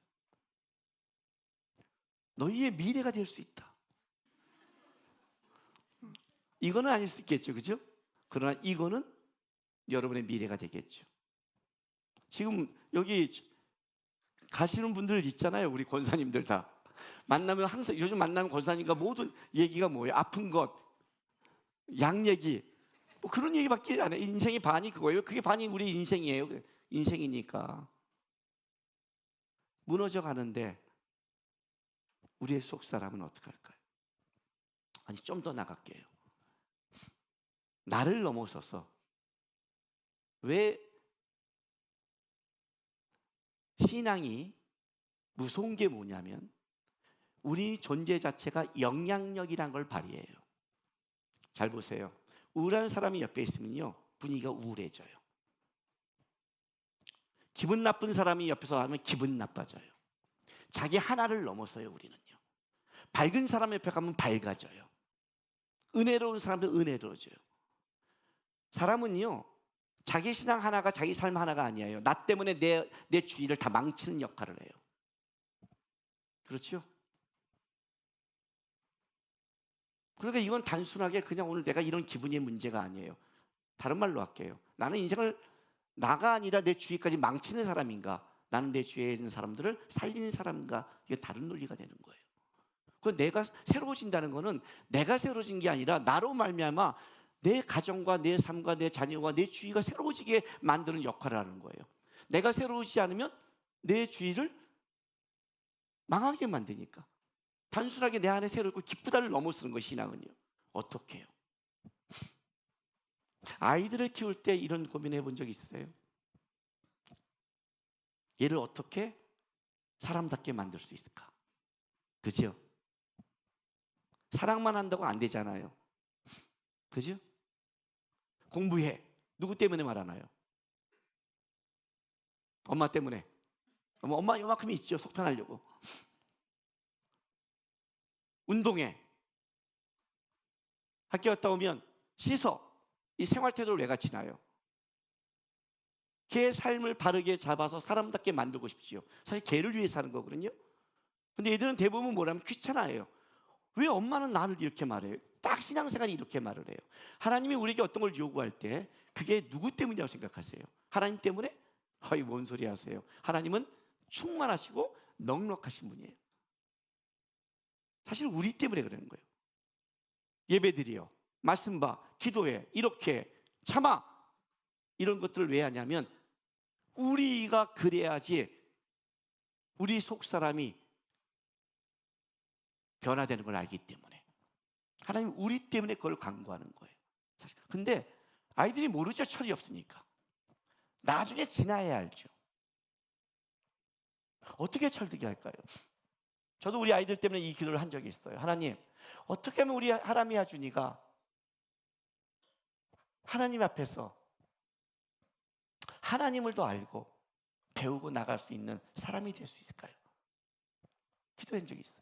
너희의 미래가 될 수 있다. 이거는 아닐 수 있겠죠, 그죠? 그러나 이거는 여러분의 미래가 되겠죠. 지금 여기 가시는 분들 있잖아요, 우리 권사님들 다. 만나면 항상 요즘 만나면 권사님과 모든 얘기가 뭐예요? 아픈 것, 양 얘기, 뭐 그런 얘기밖에 안 해요. 인생의 반이 그거예요. 그게 반이 우리 인생이에요. 인생이니까 무너져 가는데 우리의 속 사람은 어떻게 할까요? 아니, 좀 더 나갈게요. 나를 넘어서서 왜 신앙이 무서운 게 뭐냐면 우리 존재 자체가 영향력이란 걸 발휘해요. 잘 보세요. 우울한 사람이 옆에 있으면요, 분위기가 우울해져요. 기분 나쁜 사람이 옆에서 하면 기분 나빠져요. 자기 하나를 넘어서요, 우리는요. 밝은 사람 옆에 가면 밝아져요. 은혜로운 사람도 은혜로워져요. 사람은요, 자기 신앙 하나가 자기 삶 하나가 아니에요. 나 때문에 내 주위를 다 망치는 역할을 해요. 그렇죠? 그러니까 이건 단순하게 그냥 오늘 내가 이런 기분의 문제가 아니에요. 다른 말로 할게요. 나는 인생을 나가 아니라 내 주위까지 망치는 사람인가? 나는 내 주위에 있는 사람들을 살리는 사람인가? 이게 다른 논리가 되는 거예요. 그 내가 새로워진다는 거는 내가 새로워진 게 아니라 나로 말미암아 내 가정과 내 삶과 내 자녀와 내 주위가 새로워지게 만드는 역할을 하는 거예요. 내가 새로워지지 않으면 내 주위를 망하게 만드니까. 단순하게 내 안에 새롭고 기쁘다를 넘어서는 것이 신앙은요. 어떻게 해요? 아이들을 키울 때 이런 고민해 본 적 있으세요? 얘를 어떻게 사람답게 만들 수 있을까? 그죠? 사랑만 한다고 안 되잖아요. 그죠? 공부해. 누구 때문에 말하나요? 엄마 때문에. 엄마 요만큼 있죠. 속편하려고. 운동해. 학교 갔다 오면 씻어. 이 생활 태도를 왜 같이 나요? 걔의 삶을 바르게 잡아서 사람답게 만들고 싶지요. 사실 걔를 위해 사는 거거든요. 근데 얘들은 대부분 뭐라면 귀찮아해요. 왜 엄마는 나를 이렇게 말해요? 딱 신앙생활이 이렇게 말을 해요. 하나님이 우리에게 어떤 걸 요구할 때 그게 누구 때문이라고 생각하세요? 하나님 때문에? 아이 뭔 소리 하세요? 하나님은 충만하시고 넉넉하신 분이에요. 사실 우리 때문에 그러는 거예요. 예배드려, 말씀 봐, 기도해, 이렇게 참아. 이런 것들을 왜 하냐면 우리가 그래야지 우리 속사람이 변화되는 걸 알기 때문에. 하나님 우리 때문에 그걸 강구하는 거예요. 사실. 근데 아이들이 모르죠. 철이 없으니까. 나중에 지나야 알죠. 어떻게 철들게 할까요? 저도 우리 아이들 때문에 이 기도를 한 적이 있어요. 하나님, 어떻게 하면 우리 하람이아 준이가 하나님 앞에서 하나님을 더 알고 배우고 나갈 수 있는 사람이 될 수 있을까요? 기도한 적이 있어요.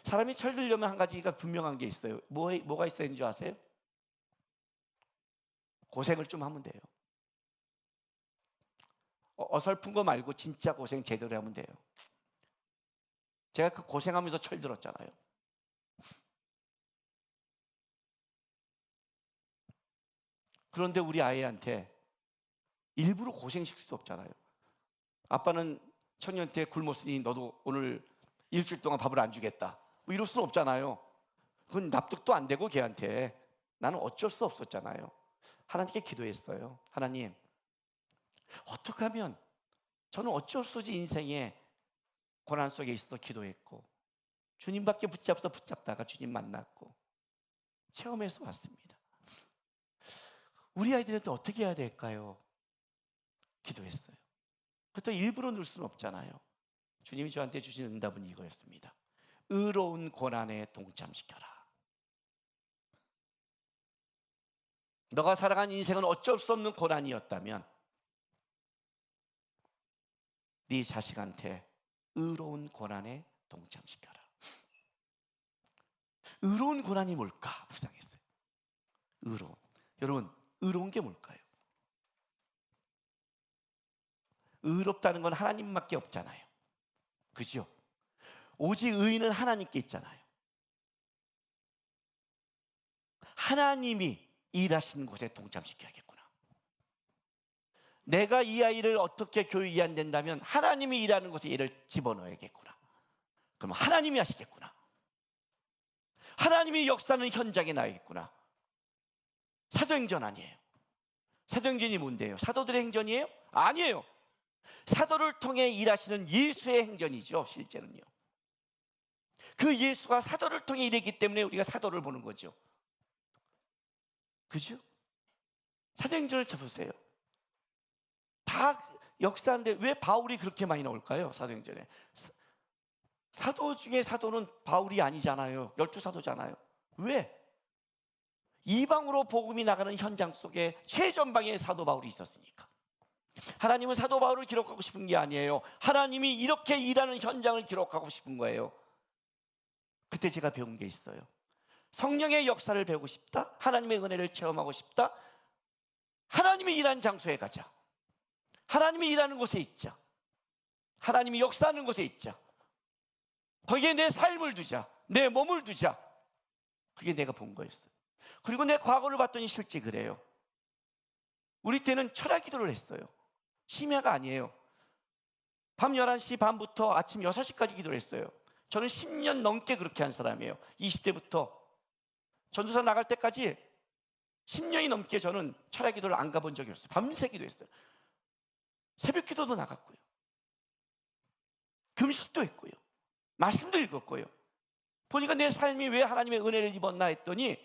사람이 철들려면 한 가지가 분명한 게 있어요. 뭐가 있어야 하는 줄 아세요? 고생을 좀 하면 돼요. 어설픈 거 말고 진짜 고생 제대로 하면 돼요. 제가 그 고생하면서 철들었잖아요. 그런데 우리 아이한테 일부러 고생시킬 수 없잖아요. 아빠는 청년 때 굶었으니 너도 오늘 일주일 동안 밥을 안 주겠다. 뭐 이럴 수는 없잖아요. 그건 납득도 안 되고 걔한테. 나는 어쩔 수 없었잖아요. 하나님께 기도했어요. 하나님, 어떻게 하면 저는 어쩔 수 없이 인생에 고난 속에 있어서 기도했고 주님밖에 붙잡다가 주님 만났고 체험해서 왔습니다. 우리 아이들한테 어떻게 해야 될까요? 기도했어요. 그것도 일부러 누를 수는 없잖아요. 주님이 저한테 주신 응답은 이거였습니다. 의로운 고난에 동참시켜라. 너가 살아간 인생은 어쩔 수 없는 고난이었다면 네 자식한테 의로운 고난에 동참시켜라. 의로운 고난이 뭘까? 부상했어요. 의로운. 여러분, 의로운 게 뭘까요? 의롭다는 건 하나님밖에 없잖아요. 그죠? 오직 의인은 하나님께 있잖아요. 하나님이 일하시는 곳에 동참시켜야겠구나. 내가 이 아이를 어떻게 교육이 안 된다면 하나님이 일하는 곳에 얘를 집어넣어야겠구나. 그럼 하나님이 하시겠구나. 하나님이 역사하는 현장에 나야겠구나. 사도행전 아니에요. 사도행전이 뭔데요? 사도들의 행전이에요? 아니에요. 사도를 통해 일하시는 예수의 행전이죠. 실제는요. 그 예수가 사도를 통해 일했기 때문에 우리가 사도를 보는 거죠. 그죠? 사도행전을 쳐보세요. 다 역사인데 왜 바울이 그렇게 많이 나올까요? 사도행전에. 사도 중에 사도는 바울이 아니잖아요. 12사도잖아요. 왜? 이방으로 복음이 나가는 현장 속에 최전방에 사도 바울이 있었으니까. 하나님은 사도 바울을 기록하고 싶은 게 아니에요. 하나님이 이렇게 일하는 현장을 기록하고 싶은 거예요. 그때 제가 배운 게 있어요. 성령의 역사를 배우고 싶다. 하나님의 은혜를 체험하고 싶다. 하나님이 일하는 장소에 가자. 하나님이 일하는 곳에 있자. 하나님이 역사하는 곳에 있자. 거기에 내 삶을 두자. 내 몸을 두자. 그게 내가 본 거였어요. 그리고 내 과거를 봤더니 실제 그래요. 우리 때는 철야 기도를 했어요. 심야가 아니에요. 밤 11시 반부터 아침 6시까지 기도를 했어요. 저는 10년 넘게 그렇게 한 사람이에요. 20대부터 전도사 나갈 때까지 10년이 넘게 저는 철야 기도를 안 가본 적이 없어요. 밤새 기도했어요. 새벽 기도도 나갔고요. 금식도 했고요. 말씀도 읽었고요. 보니까 내 삶이 왜 하나님의 은혜를 입었나 했더니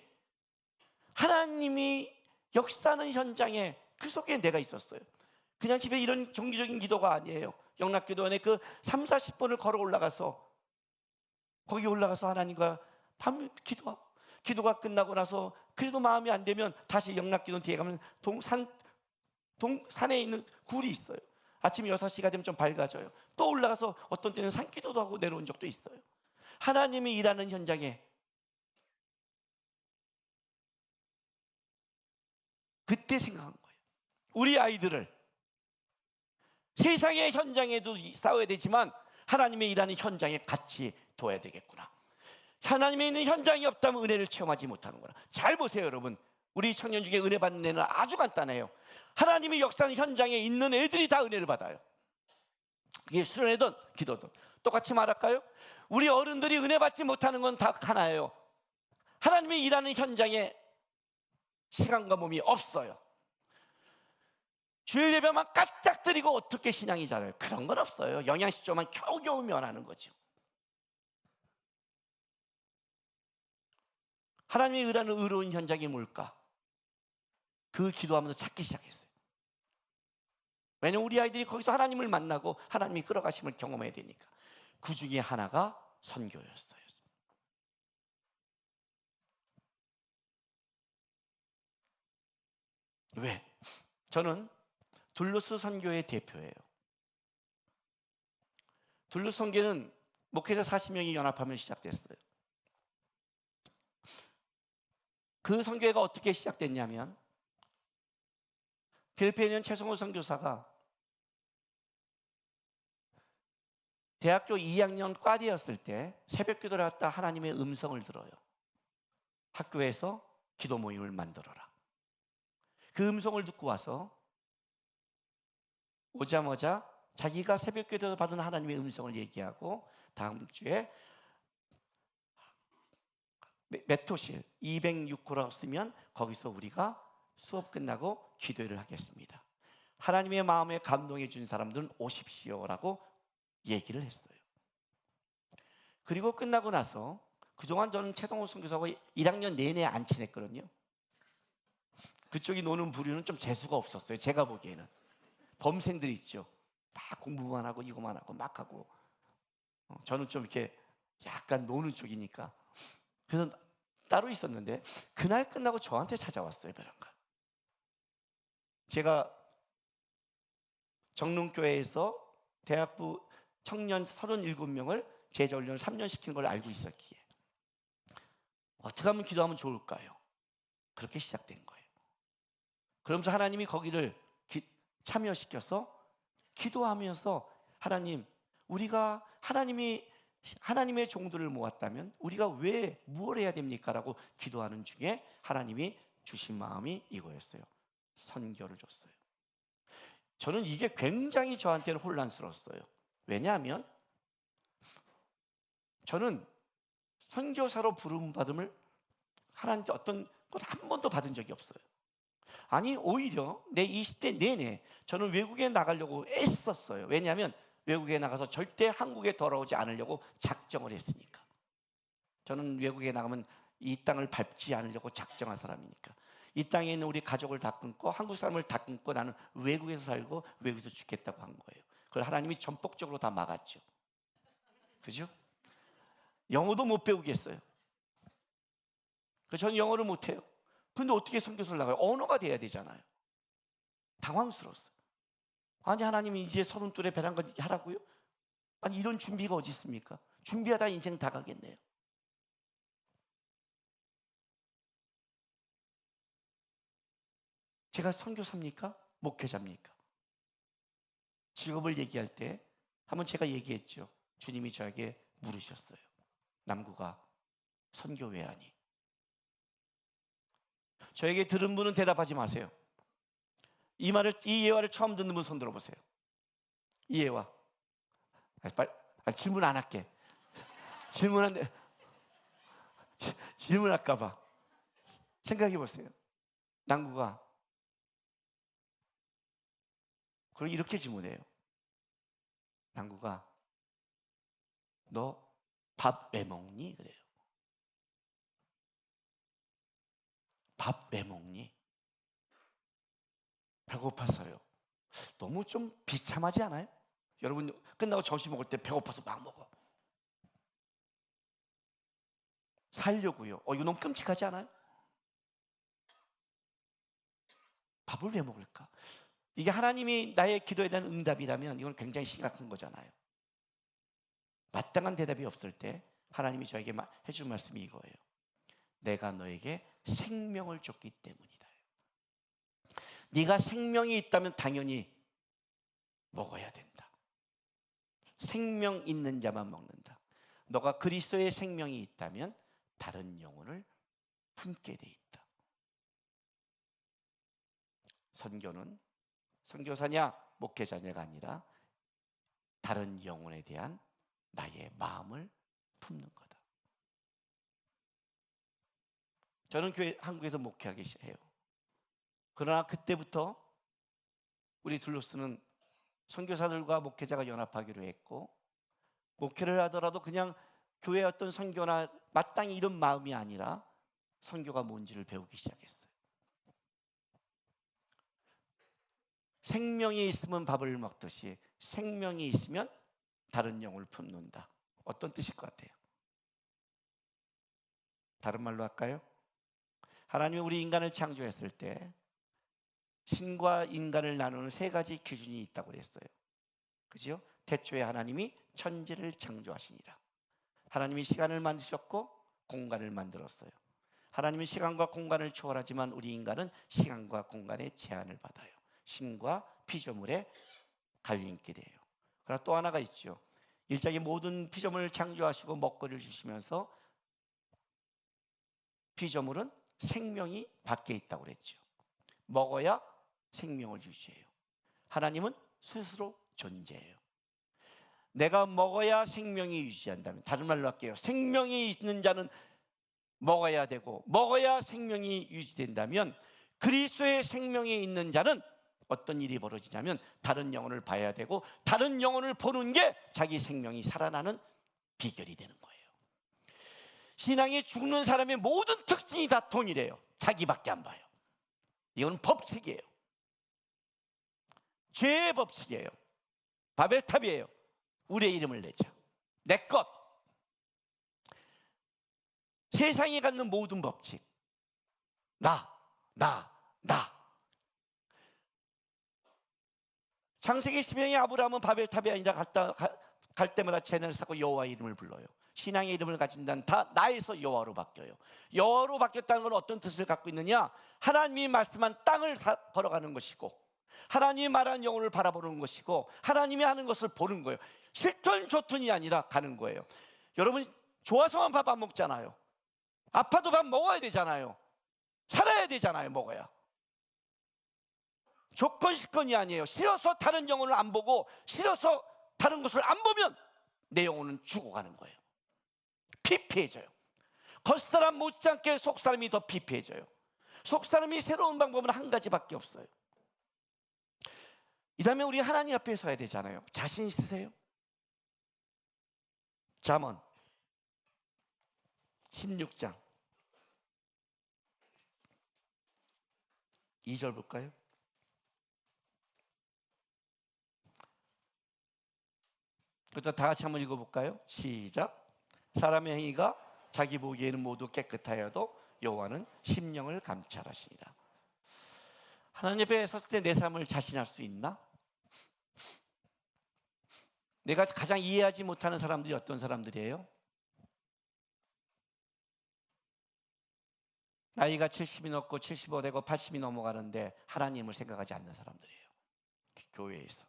하나님이 역사하는 현장에 그 속에 내가 있었어요. 그냥 집에 이런 정기적인 기도가 아니에요. 영락기도원에 그 3, 40번을 걸어 올라가서 거기 올라가서 하나님과 밤 기도하고 기도가 끝나고 나서 그래도 마음이 안 되면 다시 영락기도원 뒤에 가면 산에 있는 굴이 있어요. 아침 6시가 되면 좀 밝아져요. 또 올라가서 어떤 때는 산기도도 하고 내려온 적도 있어요. 하나님이 일하는 현장에 그때 생각한 거예요. 우리 아이들을 세상의 현장에도 싸워야 되지만 하나님의 일하는 현장에 같이 둬야 되겠구나. 하나님의 있는 현장이 없다면 은혜를 체험하지 못하는구나. 잘 보세요 여러분. 우리 청년 중에 은혜 받는 애는 아주 간단해요. 하나님이 역사하는 현장에 있는 애들이 다 은혜를 받아요. 그게 수련회든 기도든 똑같이 말할까요? 우리 어른들이 은혜 받지 못하는 건 다 하나예요. 하나님이 일하는 현장에 시간과 몸이 없어요. 주일 예배만 까짝 드리고 어떻게 신앙이 자라요? 그런 건 없어요. 영양실조만 겨우겨우 면하는 거죠. 하나님이 일하는 의로운 현장이 뭘까? 그 기도하면서 찾기 시작했어요. 왜냐하면 우리 아이들이 거기서 하나님을 만나고 하나님이 끌어가심을 경험해야 되니까. 그 중에 하나가 선교였어요. 왜? 저는 둘루스 선교의 대표예요. 둘루스 선교는 목회자 40명이 연합하면 시작됐어요. 그 선교회가 어떻게 시작됐냐면 필리핀에 있는 최성호 선교사가 대학교 2학년 과대였을 때 새벽 기도를 했다 하나님의 음성을 들어요. 학교에서 기도 모임을 만들어라. 그 음성을 듣고 와서 오자마자 자기가 새벽 기도를 받은 하나님의 음성을 얘기하고 다음 주에 메토실 206호라고 쓰면 거기서 우리가 수업 끝나고 기도를 하겠습니다. 하나님의 마음에 감동해 준 사람들은 오십시오라고 얘기를 했어요. 그리고 끝나고 나서 그동안 저는 최동호 선교사하고 1학년 내내 안 친했거든요. 그쪽이 노는 부류는 좀 재수가 없었어요. 제가 보기에는 범생들 있죠. 막 공부만 하고 이거만 하고 막 하고 저는 좀 이렇게 약간 노는 쪽이니까 그래서 따로 있었는데 그날 끝나고 저한테 찾아왔어요. 베란가. 제가 정릉교회에서 대학부 청년 37명을 제자훈련을 3년 시킨 걸 알고 있었기에 어떻게 하면 기도하면 좋을까요? 그렇게 시작된 거예요. 그러면서 하나님이 거기를 참여시켜서 기도하면서 하나님, 우리가 하나님의 종들을 모았다면 우리가 왜 무엇을 해야 됩니까? 라고 기도하는 중에 하나님이 주신 마음이 이거였어요. 선교를 줬어요. 저는 이게 굉장히 저한테는 혼란스러웠어요. 왜냐하면 저는 선교사로 부름받음을 하나님께 어떤 것 한 번도 받은 적이 없어요. 아니 오히려 내 20대 내내 저는 외국에 나가려고 애썼어요. 왜냐하면 외국에 나가서 절대 한국에 돌아오지 않으려고 작정을 했으니까. 저는 외국에 나가면 이 땅을 밟지 않으려고 작정한 사람이니까. 이 땅에 있는 우리 가족을 다 끊고 한국 사람을 다 끊고 나는 외국에서 살고 외국에서 죽겠다고 한 거예요. 그걸 하나님이 전폭적으로 다 막았죠. 그죠? 영어도 못 배우겠어요. 저는 영어를 못해요. 근데 어떻게 선교사를 나가요? 언어가 돼야 되잖아요. 당황스러웠어요. 아니 하나님이 이제 32에 베란가 하라고요? 아니 이런 준비가 어디 있습니까? 준비하다 인생 다 가겠네요. 제가 선교사입니까? 목회자입니까? 직업을 얘기할 때 한번 제가 얘기했죠. 주님이 저에게 물으셨어요. 남구가 선교 왜 하니? 저에게 들은 분은 대답하지 마세요. 이 예화를 처음 듣는 분 손 들어보세요. 이 예화. 질문 안 할게. 질문할까 봐. 생각해 보세요. 낭구가 그리고 이렇게 질문해요. 낭구가 너 밥 왜 먹니? 그래요. 밥 왜 먹니? 배고파서요. 너무 좀 비참하지 않아요? 여러분 끝나고 점심 먹을 때 배고파서 막 먹어. 살려고요. 이거 너무 끔찍하지 않아요? 밥을 왜 먹을까? 이게 하나님이 나의 기도에 대한 응답이라면 이건 굉장히 심각한 거잖아요. 마땅한 대답이 없을 때 하나님이 저에게 해준 말씀이 이거예요. 내가 너에게 생명을 줬기 때문이다. 네가 생명이 있다면 당연히 먹어야 된다. 생명 있는 자만 먹는다. 너가 그리스도의 생명이 있다면 다른 영혼을 품게 돼 있다. 선교는 선교사냐 목회자냐가 아니라 다른 영혼에 대한 나의 마음을 품는 거다. 저는 한국에서 목회하기 시작해요. 그러나 그때부터 우리 둘로스는 선교사들과 목회자가 연합하기로 했고, 목회를 하더라도 그냥 교회 어떤 선교나 마땅히 이런 마음이 아니라 선교가 뭔지를 배우기 시작했어요. 생명이 있으면 밥을 먹듯이 생명이 있으면 다른 영을 품는다. 어떤 뜻일 것 같아요? 다른 말로 할까요? 하나님이 우리 인간을 창조했을 때 신과 인간을 나누는 세 가지 기준이 있다고 그랬어요. 그죠? 태초에 하나님이 천지를 창조하시니라. 하나님이 시간을 만드셨고 공간을 만들었어요. 하나님이 시간과 공간을 초월하지만 우리 인간은 시간과 공간의 제한을 받아요. 신과 피조물의 갈림길이에요. 그러나 또 하나가 있죠. 일장에 모든 피조물을 창조하시고 먹거리를 주시면서 피조물은 생명이 밖에 있다고 그랬죠. 먹어야 생명을 유지해요. 하나님은 스스로 존재해요. 내가 먹어야 생명이 유지한다면, 다른 말로 할게요. 생명이 있는 자는 먹어야 되고 먹어야 생명이 유지된다면 그리스도의 생명이 있는 자는 어떤 일이 벌어지냐면 다른 영혼을 봐야 되고 다른 영혼을 보는 게 자기 생명이 살아나는 비결이 되는 거예요. 신앙이 죽는 사람의 모든 특징이 다 돈이래요. 자기밖에 안 봐요. 이건 법칙이에요. 죄의 법칙이에요. 바벨탑이에요. 우리의 이름을 내자. 내 것. 세상이 갖는 모든 법칙. 나. 창세기 10장의 아브라함은 바벨탑이 아니라 갈 때마다 제단을 쌓고 여호와의 이름을 불러요. 신앙의 이름을 가진다는 다 나에서 여호와로 바뀌어요. 여호와로 바뀌었다는 건 어떤 뜻을 갖고 있느냐? 하나님이 말씀한 땅을 걸어가는 것이고 하나님이 말한 영혼을 바라보는 것이고 하나님이 하는 것을 보는 거예요. 싫든 좋든이 아니라 가는 거예요. 여러분 좋아서만 밥 안 먹잖아요. 아파도 밥 먹어야 되잖아요. 살아야 되잖아요. 먹어야. 조건식건이 아니에요. 싫어서 다른 영혼을 안 보고 싫어서 다른 것을 안 보면 내 영혼은 죽어가는 거예요. 피폐해져요. 겉사람 못지않게 속사람이 더 피폐해져요. 속사람이 새로운 방법은 한 가지밖에 없어요. 이 다음에 우리 하나님 앞에 서야 되잖아요. 자신 있으세요? 잠언 16장 2절 볼까요? 그것도 다 같이 한번 읽어볼까요? 시작. 사람의 행위가 자기 보기에는 모두 깨끗하여도 여호와는 심령을 감찰하시니라. 하나님 앞에 섰을 때 내 삶을 자신할 수 있나? 내가 가장 이해하지 못하는 사람들이 어떤 사람들이에요? 나이가 70이 넘고 75 되고 80이 넘어가는데 하나님을 생각하지 않는 사람들이에요. 교회에서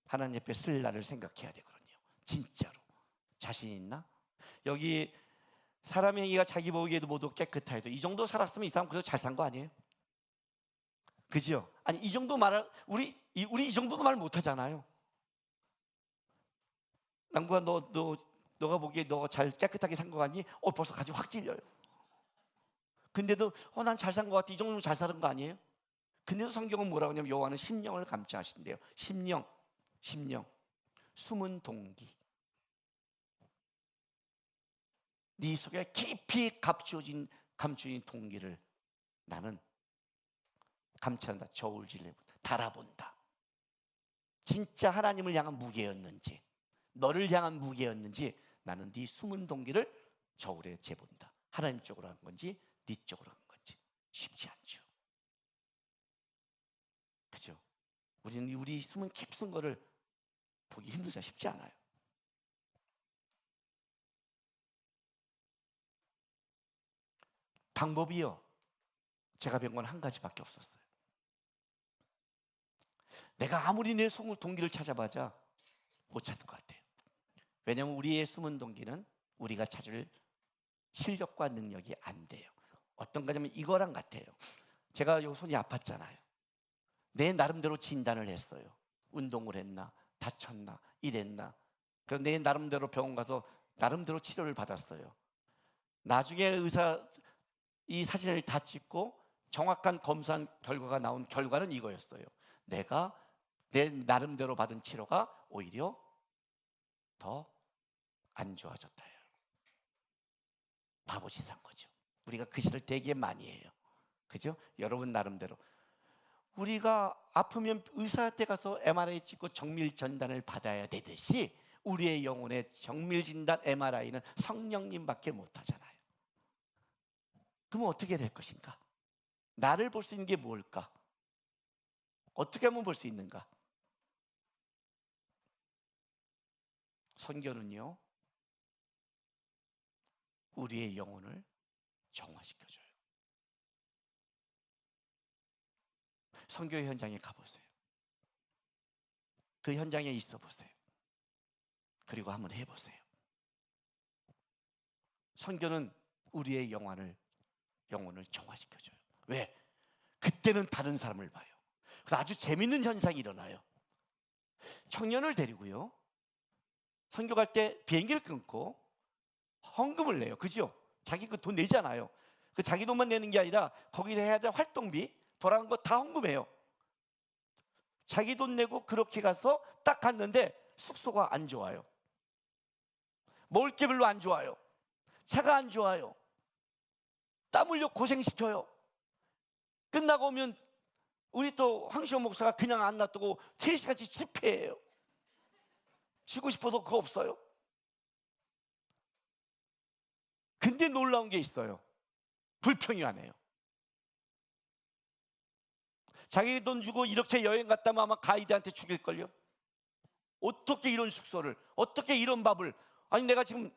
하나님 앞에 쓸 날을 생각해야 되거든요. 진짜로 자신 있나? 여기 사람의 행위가 자기 보기에도 모두 깨끗하여도 이 정도 살았으면 이 사람 그래도 잘 산 거 아니에요? 그죠? 아니 이 정도 말을 우리 이 정도도 말 못하잖아요. 남구야 너가 보기에 너 잘 깨끗하게 산 거 같니? 벌써 가지 확 찔려요. 근데도 난 잘 산 거 같아. 이 정도면 잘 사는 거 아니에요? 근데도 성경은 뭐라고 하냐면 여호와는 심령을 감찰하신대요. 심령 숨은 동기. 네 속에 깊이 감추어진 동기를 나는 감찰한다. 저울질해본다. 달아본다. 진짜 하나님을 향한 무게였는지 너를 향한 무게였는지 나는 네 숨은 동기를 저울에 재본다. 하나님 쪽으로 한 건지 네 쪽으로 한 건지. 쉽지 않죠. 그죠? 우리는 우리 숨은 깊은 거를 보기 힘들자 쉽지 않아요. 방법이요. 제가 배운 건 한 가지밖에 없었어요. 내가 아무리 내 속을 동기를 찾아봐자 못 찾을 것 같아요. 왜냐하면 우리의 숨은 동기는 우리가 찾을 실력과 능력이 안 돼요. 어떤 거냐면 이거랑 같아요. 제가 요 손이 아팠잖아요. 내 나름대로 진단을 했어요. 운동을 했나, 다쳤나, 이랬나. 그래서 내 나름대로 병원 가서 나름대로 치료를 받았어요. 나중에 의사 이 사진을 다 찍고 정확한 검사 결과가 나온 결과는 이거였어요. 내가 내 나름대로 받은 치료가 오히려 더 안 좋아졌다요. 바보짓 한 거죠. 우리가 그 짓을 되게 많이 해요. 그죠? 여러분 나름대로 우리가 아프면 의사한테 가서 MRI 찍고 정밀 진단을 받아야 되듯이 우리의 영혼의 정밀 진단 MRI는 성령님밖에 못하잖아요. 그러면 어떻게 될 것인가? 나를 볼 수 있는 게 뭘까? 어떻게 하면 볼 수 있는가? 선교는요, 우리의 영혼을 정화시켜줘요. 선교 현장에 가보세요. 그 현장에 있어 보세요. 그리고 한번 해보세요. 선교는 우리의 영혼을 정화시켜줘요. 왜? 그때는 다른 사람을 봐요. 그래서 아주 재밌는 현상이 일어나요. 청년을 데리고요, 선교 갈 때 비행기를 끊고 헌금을 내요. 그죠? 자기 그 돈 내잖아요. 그 자기 돈만 내는 게 아니라 거기서 해야 될 활동비, 돌아간 거 다 헌금해요. 자기 돈 내고 그렇게 가서 딱 갔는데 숙소가 안 좋아요. 먹을 게 별로 안 좋아요. 차가 안 좋아요. 땀 흘려 고생시켜요. 끝나고 오면 우리 또 황시호 목사가 그냥 안 놔두고 3시간씩 집회해요. 쉬고 싶어도 그거 없어요. 근데 놀라운 게 있어요. 불평이 안 해요. 자기 돈 주고 이렇게 여행 갔다면 아마 가이드한테 죽일걸요. 어떻게 이런 숙소를, 어떻게 이런 밥을, 아니 내가 지금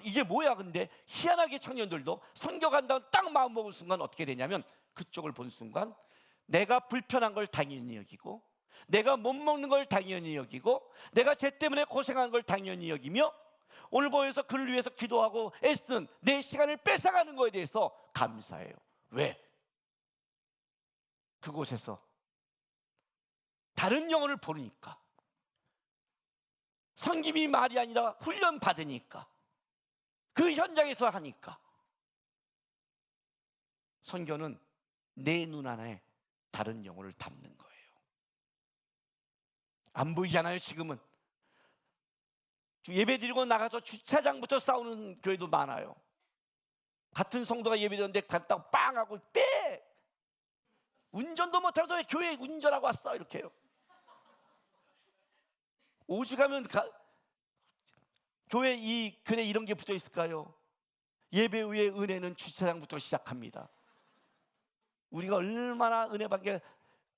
이게 뭐야. 근데 희한하게 청년들도 선교 간다고 딱 마음 먹은 순간 어떻게 되냐면 그쪽을 본 순간 내가 불편한 걸 당연히 여기고, 내가 못 먹는 걸 당연히 여기고, 내가 쟤 때문에 고생한 걸 당연히 여기며, 오늘 보여서 그를 위해서 기도하고 애쓰는 내 시간을 뺏어가는 거에 대해서 감사해요. 왜? 그곳에서 다른 영혼을 보니까, 섬김이 말이 아니라 훈련 받으니까, 그 현장에서 하니까. 선교는 내 눈 안에 다른 영혼을 담는 거예요. 안 보이잖아요. 지금은 예배 드리고 나가서 주차장부터 싸우는 교회도 많아요. 같은 성도가 예배 드렸는데 갔다가 빵 하고 빼! 운전도 못하면서 왜 교회에 운전하고 왔어? 이렇게 해요. 오죽하면 교회 이 글에 이런 게 붙어 있을까요? 예배 후에 은혜는 주차장부터 시작합니다. 우리가 얼마나 은혜 받은 게,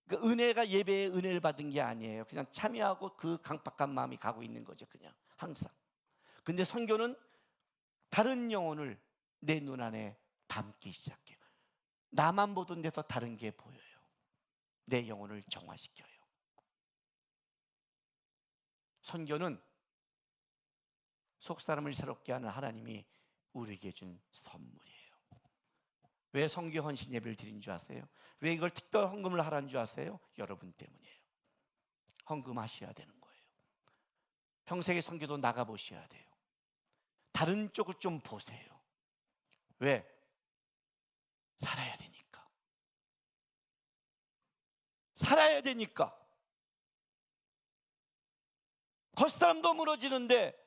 그 은혜가 예배에 은혜를 받은 게 아니에요. 그냥 참여하고 그 강박한 마음이 가고 있는 거죠. 그냥 항상. 근데 선교는 다른 영혼을 내 눈 안에 담기 시작해요. 나만 보던 데서 다른 게 보여요. 내 영혼을 정화시켜요. 선교는 속 사람을 새롭게 하는 하나님이 우리에게 준 선물이에요. 왜 성교 헌신 예배를 드린 줄 아세요? 왜 이걸 특별 헌금을 하라는 줄 아세요? 여러분 때문이에요. 헌금하셔야 되는 거예요. 평생의 선교도 나가보셔야 돼요. 다른 쪽을 좀 보세요. 왜? 살아야 되니까. 살아야 되니까. 겉사람도 무너지는데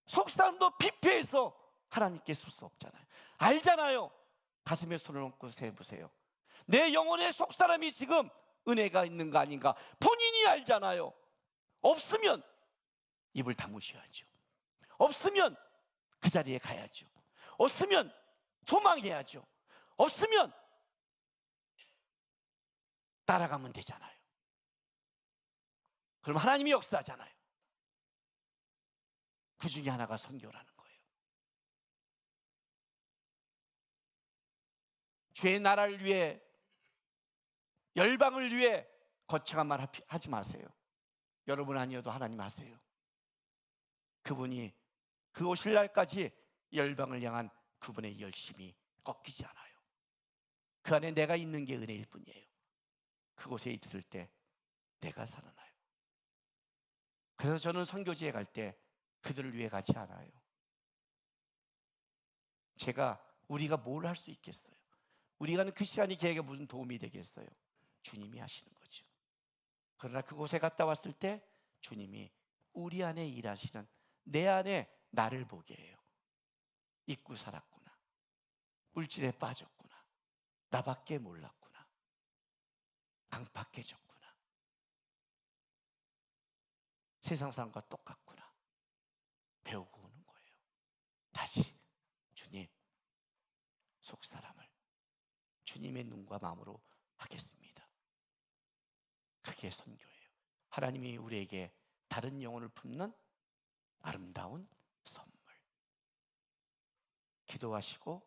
속사람도 피폐해서 하나님께 쓸 수 없잖아요. 알잖아요. 가슴에 손을 얹고 세보세요. 내 영혼의 속사람이 지금 은혜가 있는 거 아닌가 본인이 알잖아요. 없으면 입을 다무셔야죠. 없으면 그 자리에 가야죠. 없으면 소망해야죠. 없으면 따라가면 되잖아요. 그럼 하나님이 역사하잖아요. 그 중에 하나가 선교라는 거예요. 죄의 나라를 위해, 열방을 위해 거창한 말 하지 마세요. 여러분 아니어도 하나님 하세요. 그분이 그 오실 날까지 열방을 향한 그분의 열심이 꺾이지 않아요. 그 안에 내가 있는 게 은혜일 뿐이에요. 그곳에 있을 때 내가 살아나요. 그래서 저는 선교지에 갈 때 그들을 위해 가지 않아요. 우리가 뭘 할 수 있겠어요? 우리가 하는 그 시간이 걔에게 무슨 도움이 되겠어요? 주님이 하시는 거죠. 그러나 그곳에 갔다 왔을 때 주님이 우리 안에 일하시는, 내 안에 나를 보게 해요. 잊고 살았구나. 물질에 빠졌구나. 나밖에 몰랐구나. 강팍해졌구나. 세상 사람과 똑같구나. 배우고 오는 거예요. 다시 주님, 속사람을 주님의 눈과 마음으로 하겠습니다. 그게 선교예요. 하나님이 우리에게 다른 영혼을 품는 아름다운 선물. 기도하시고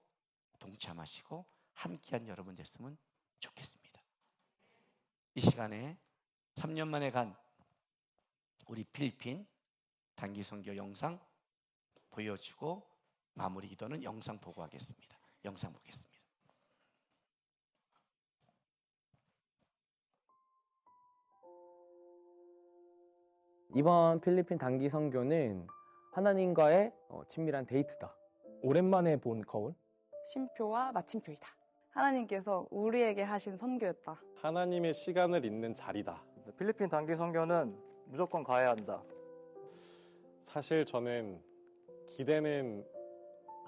동참하시고 함께한 여러분 됐으면 좋겠습니다. 이 시간에 3년 만에 간 우리 필리핀 단기 선교 영상 보여주고 마무리 기도는 영상 보고 하겠습니다. 영상 보겠습니다. 이번 필리핀 단기 선교는 하나님과의 친밀한 데이트다. 오랜만에 본 거울? 쉼표와 마침표이다. 하나님께서 우리에게 하신 선교였다. 하나님의 시간을 잇는 자리다. 필리핀 단기 선교는 무조건 가야 한다. 사실 저는 기대는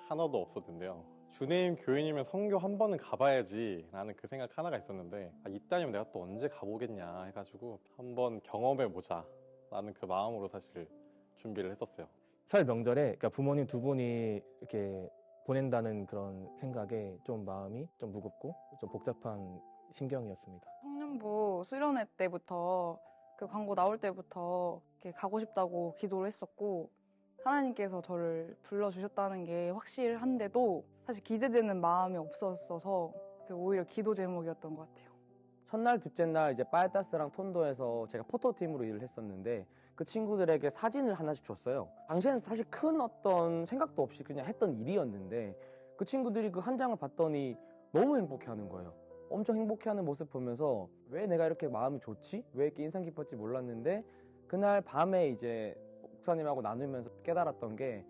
하나도 없었는데요. 주네임 교인이면 선교 한 번은 가봐야지 라는 그 생각 하나가 있었는데, 이따니면 내가 또 언제 가보겠냐 해가지고 한번 경험해보자 라는 그 마음으로 사실 준비를 했었어요. 설 명절에 그러니까 부모님 두 분이 이렇게 보낸다는 그런 생각에 좀 마음이 좀 무겁고 좀 복잡한 심경이었습니다. 청년부 수련회 때부터 그 광고 나올 때부터 이렇게 가고 싶다고 기도를 했었고, 하나님께서 저를 불러주셨다는 게 확실한데도 사실 기대되는 마음이 없었어서 오히려 기도 제목이었던 것 같아요. 첫날, 둘째 날 이제 빠에타스랑 톤도에서 제가 포토팀으로 일을 했었는데 그 친구들에게 사진을 하나씩 줬어요. 당시에는 사실 큰 어떤 생각도 없이 그냥 했던 일이었는데 그 친구들이 그 한 장을 봤더니 너무 행복해하는 거예요. 엄청 행복해하는 모습 보면서 왜 내가 이렇게 마음이 좋지? 왜 이렇게 인상 깊었지 몰랐는데 그날 밤에 이제 목사님하고 나누면서 깨달았던 게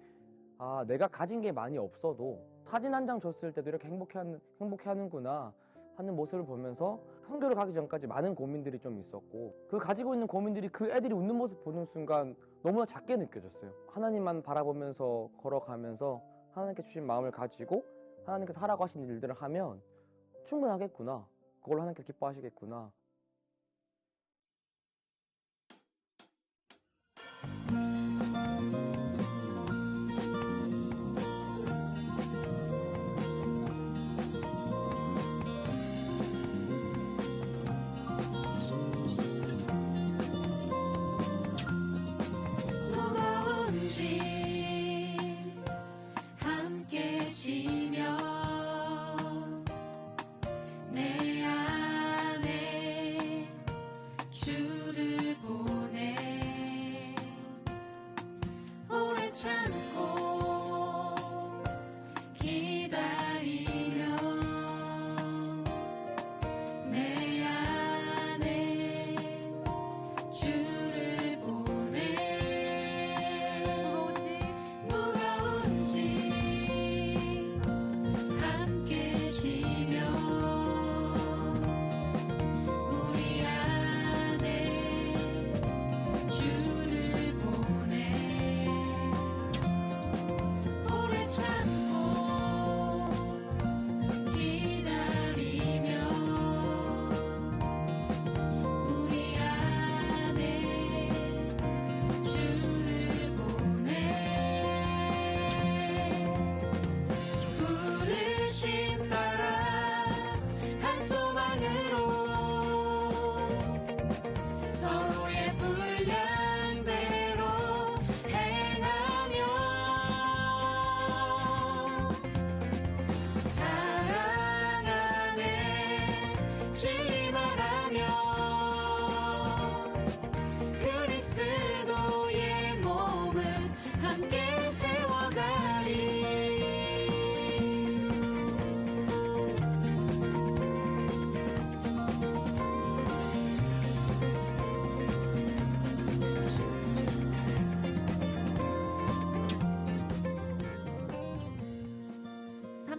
내가 가진 게 많이 없어도 사진 한 장 줬을 때도 이렇게 행복해하는구나 하는 모습을 보면서 선교를 가기 전까지 많은 고민들이 좀 있었고 그 가지고 있는 고민들이 그 애들이 웃는 모습 보는 순간 너무나 작게 느껴졌어요. 하나님만 바라보면서 걸어가면서 하나님께 주신 마음을 가지고 하나님께서 하라고 하신 일들을 하면 충분하겠구나. 그걸로 하나님께 기뻐하시겠구나. 무거운 짐 함께 지며 내 안에 주를 보내 오래 참고 기다리며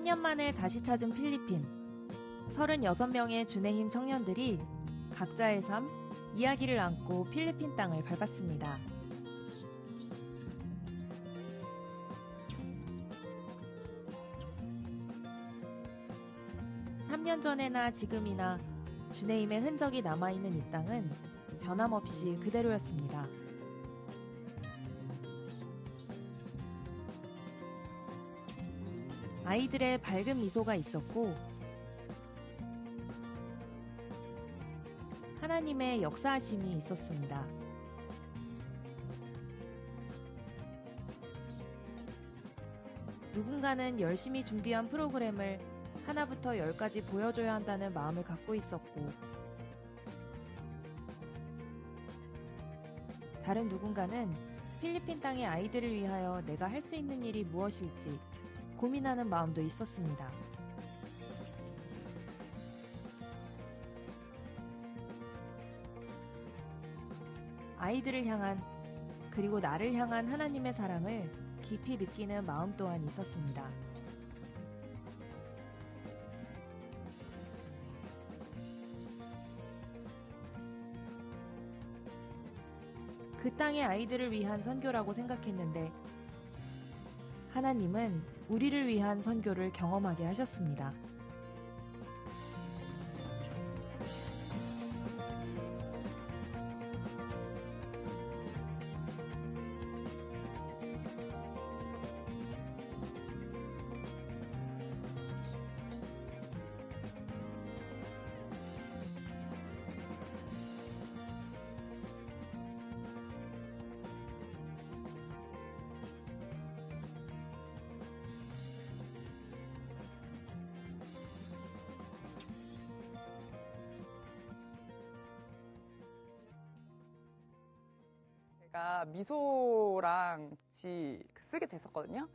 3년 만에 다시 찾은 필리핀. 36명의 주내힘 청년들이 각자의 삶, 이야기를 안고 필리핀 땅을 밟았습니다. (3년) 전에나 지금이나 주내힘의 흔적이 남아있는 이 땅은 변함없이 그대로였습니다. 아이들의 밝은 미소가 있었고 하나님의 역사하심이 있었습니다. 누군가는 열심히 준비한 프로그램을 하나부터 10까지 보여줘야 한다는 마음을 갖고 있었고, 다른 누군가는 필리핀 땅의 아이들을 위하여 내가 할 수 있는 일이 무엇일지 고민하는 마음도 있었습니다. 아이들을 향한, 그리고 나를 향한 하나님의 사랑을 깊이 느끼는 마음 또한 있었습니다. 그 땅의 아이들을 위한 선교라고 생각했는데 하나님은 우리를 위한 선교를 경험하게 하셨습니다. 제가 미소랑 같이 쓰게 됐었거든요.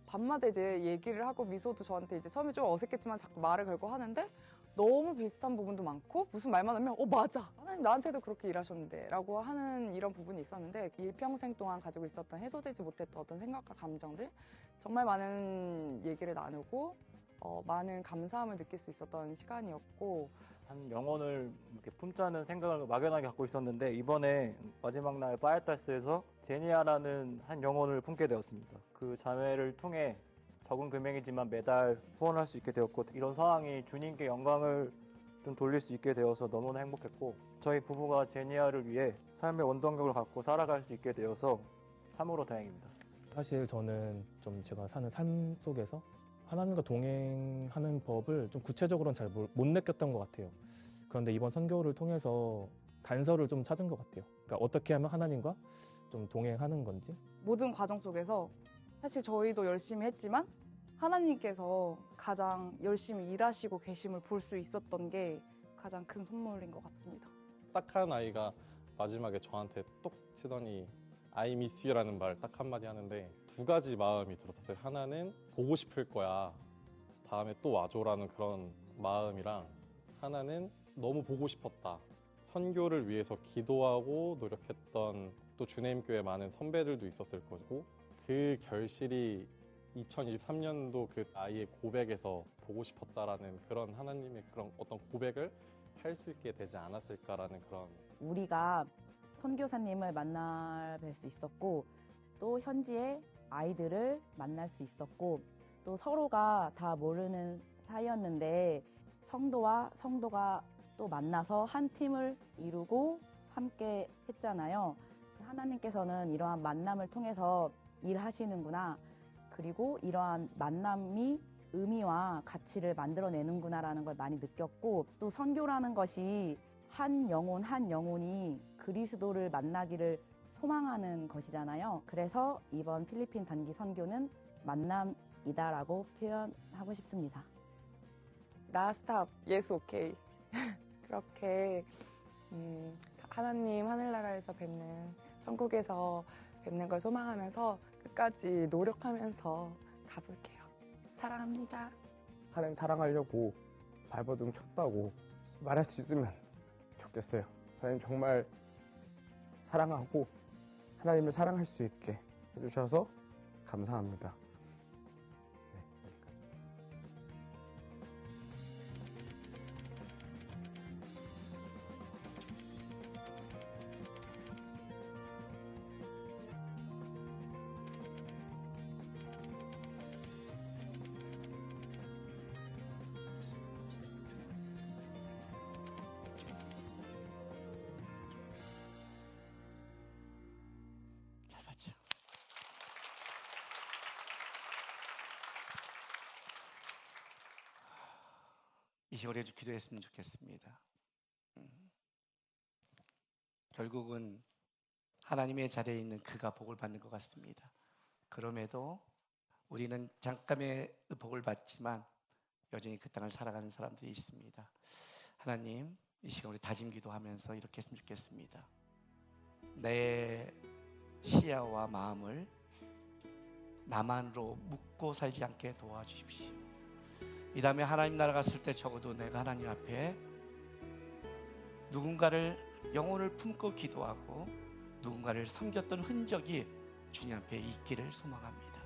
밤마다 이제 얘기를 하고 미소도 저한테 이제 처음에 좀 어색했지만 자꾸 말을 걸고 하는데 너무 비슷한 부분도 많고 무슨 말만 하면 맞아! 하나님 나한테도 그렇게 일하셨는데 라고 하는 이런 부분이 있었는데 일평생 동안 가지고 있었던 해소되지 못했던 어떤 생각과 감정들 정말 많은 얘기를 나누고 많은 감사함을 느낄 수 있었던 시간이었고 한 영혼을 이렇게 품자는 생각을 막연하게 갖고 있었는데 이번에 마지막 날 파에타스에서 제니아라는 한 영혼을 품게 되었습니다. 그 자매를 통해 적은 금액이지만 매달 후원할 수 있게 되었고 이런 상황이 주님께 영광을 좀 돌릴 수 있게 되어서 너무나 행복했고 저희 부부가 제니아를 위해 삶의 원동력을 갖고 살아갈 수 있게 되어서 참으로 다행입니다. 사실 저는 좀 제가 사는 삶 속에서 하나님과 동행하는 법을 좀 구체적으로는 잘 못 느꼈던 것 같아요. 그런데 이번 선교를 통해서 단서를 좀 찾은 것 같아요. 그러니까 어떻게 하면 하나님과 좀 동행하는 건지. 모든 과정 속에서 사실 저희도 열심히 했지만 하나님께서 가장 열심히 일하시고 계심을 볼 수 있었던 게 가장 큰 선물인 것 같습니다. 딱한 아이가 마지막에 저한테 똑 치더니 I miss you라는 말 딱 한마디 하는데 두 가지 마음이 들었었어요. 하나는 보고 싶을 거야. 다음에 또 와줘라는 그런 마음이랑 하나는 너무 보고 싶었다. 선교를 위해서 기도하고 노력했던 또 주내임교회 많은 선배들도 있었을 거고 그 결실이 2023년도 그 아이의 고백에서 보고 싶었다라는 그런 하나님의 그런 어떤 고백을 할 수 있게 되지 않았을까라는 그런 우리가 선교사님을 만나 뵐 수 있었고 또 현지의 아이들을 만날 수 있었고 또 서로가 다 모르는 사이였는데 성도와 성도가 또 만나서 한 팀을 이루고 함께 했잖아요. 하나님께서는 이러한 만남을 통해서 일하시는구나. 그리고 이러한 만남이 의미와 가치를 만들어내는구나라는 걸 많이 느꼈고 또 선교라는 것이 한 영혼 한 영혼이 그리스도를 만나기를 소망하는 것이잖아요. 그래서 이번 필리핀 단기 선교는 만남이다라고 표현하고 싶습니다. 나 스탑, 예수 오케이. 그렇게 하나님 하늘나라에서 뵙는 천국에서 뵙는 걸 소망하면서 끝까지 노력하면서 가볼게요. 사랑합니다. 하나님 사랑하려고 발버둥 쳤다고 말할 수 있으면 좋겠어요. 하나님 정말 사랑하고 하나님을 사랑할 수 있게 해주셔서 감사합니다. 네, 여기까지. 시간에 좀 기도했으면 좋겠습니다. 결국은 하나님의 자리에 있는 그가 복을 받는 것 같습니다. 그럼에도 우리는 잠깐의 복을 받지만 여전히 그 땅을 살아가는 사람들이 있습니다. 하나님, 이 시간 우리 다짐 기도하면서 이렇게 했으면 좋겠습니다. 내 시야와 마음을 나만으로 묶고 살지 않게 도와주십시오. 이 다음에 하나님 나라 갔을 때 적어도 내가 하나님 앞에 누군가를 영혼을 품고 기도하고 누군가를 섬겼던 흔적이 주님 앞에 있기를 소망합니다.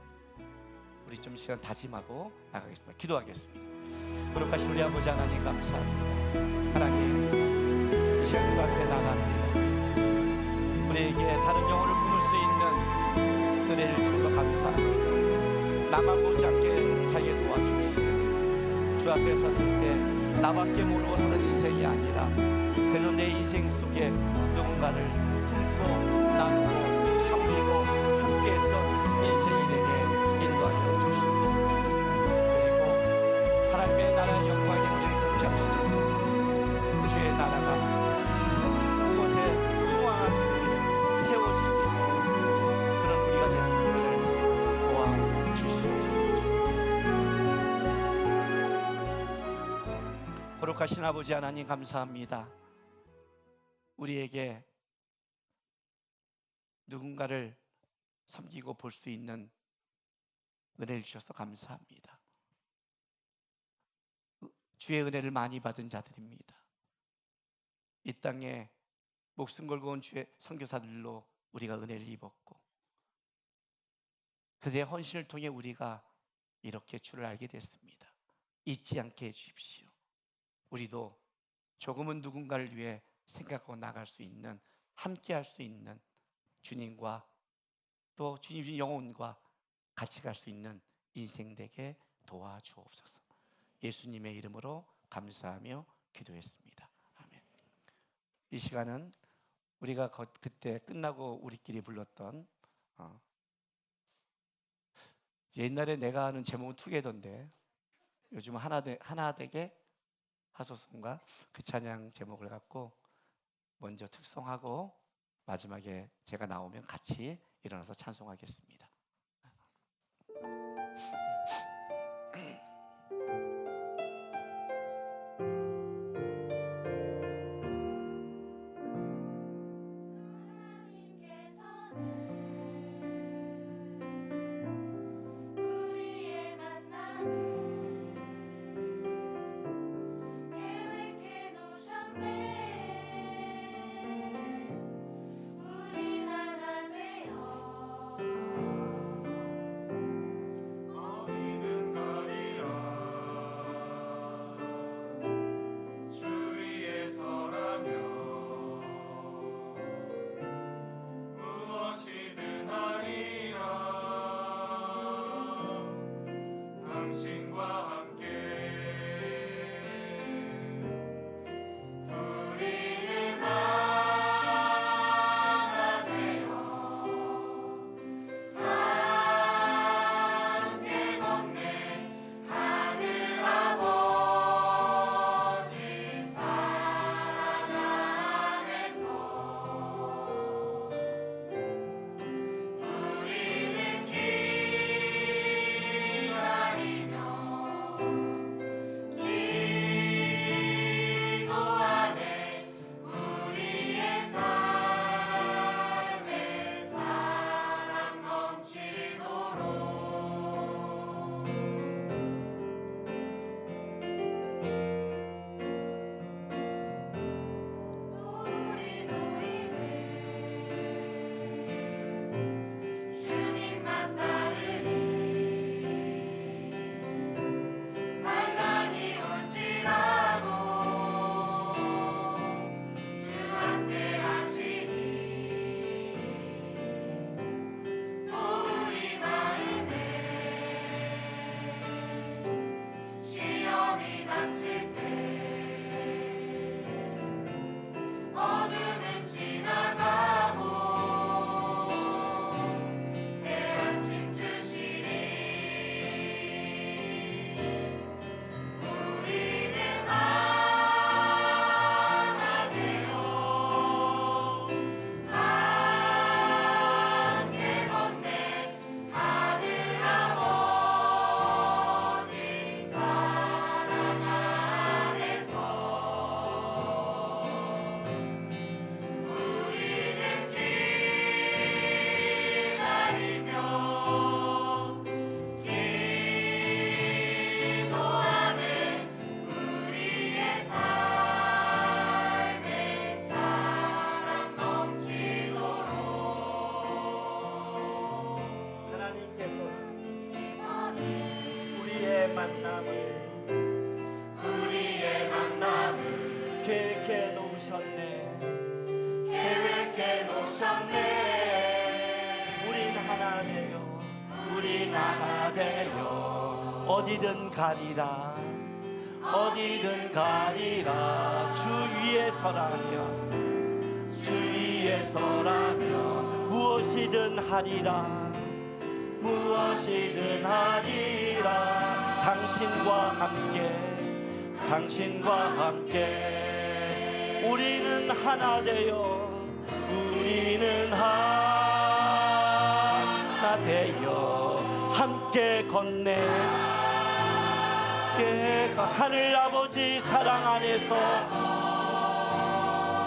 우리 좀 시간 다짐하고 나가겠습니다. 기도하겠습니다. 거룩하신 우리 아버지 하나님 감사합니다. 하나님, 이 시간 주 앞에 나갑니다. 우리에게 다른 영혼을 품을 수 있는 은혜를 주셔서 감사합니다. 나만 보지 않게 살게 도와주십시오. 주 앞에 섰을 때 나밖에 모르고 사는 인생이 아니라 그래도 내 인생 속에 누군가를 품고 나누고 섬기고 함께했던 인생이 되게 인도하여 주십시오. 그리고 하나님의 나라의 영광이 우리를 동참시켜서 주의 나라가 그곳에 풍성한 세워질 수 있는 그런 우리가 될 수 있기를 도와주시옵소서. 거룩하신 아버지 하나님 감사합니다. 우리에게 누군가를 섬기고 볼 수 있는 은혜를 주셔서 감사합니다. 주의 은혜를 많이 받은 자들입니다. 이 땅에 목숨 걸고 온 주의 선교사들로 우리가 은혜를 입었고 그들의 헌신을 통해 우리가 이렇게 주를 알게 됐습니다. 잊지 않게 해주십시오. 우리도 조금은 누군가를 위해 생각하고 나갈 수 있는, 함께 할 수 있는 주님과 또 주님 주신 영혼과 같이 갈 수 있는 인생 되게 도와주옵소서. 예수님의 이름으로 감사하며 기도했습니다. 아멘. 이 시간은 우리가 그때 끝나고 우리끼리 불렀던 옛날에 내가 아는 제목은 투게더인데 요즘은 하나 되게 하소서인가 그 찬양 제목을 갖고 먼저 특송하고 마지막에 제가 나오면 같이 일어나서 찬송하겠습니다. 우리는 우린 하나 되어 어디든 가리라 어디든 가리라 주 위에 서라면 주 위에 서라면 무엇이든 하리라 무엇이든 하리라 당신과 함께 우리는 하나 되어 우리는 하나 되어 함께 건네 하늘 아버지 사랑 안에서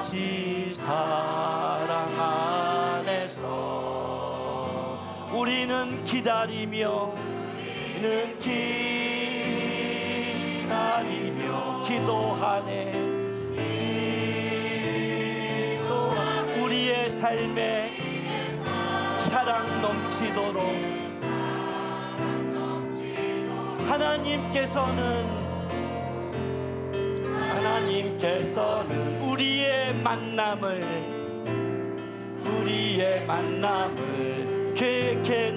지 사랑 안에서 우리는 기다리며 기도하네 우리의 삶에 사랑 넘치도록 하나님께서는 우리의 만남을 계획해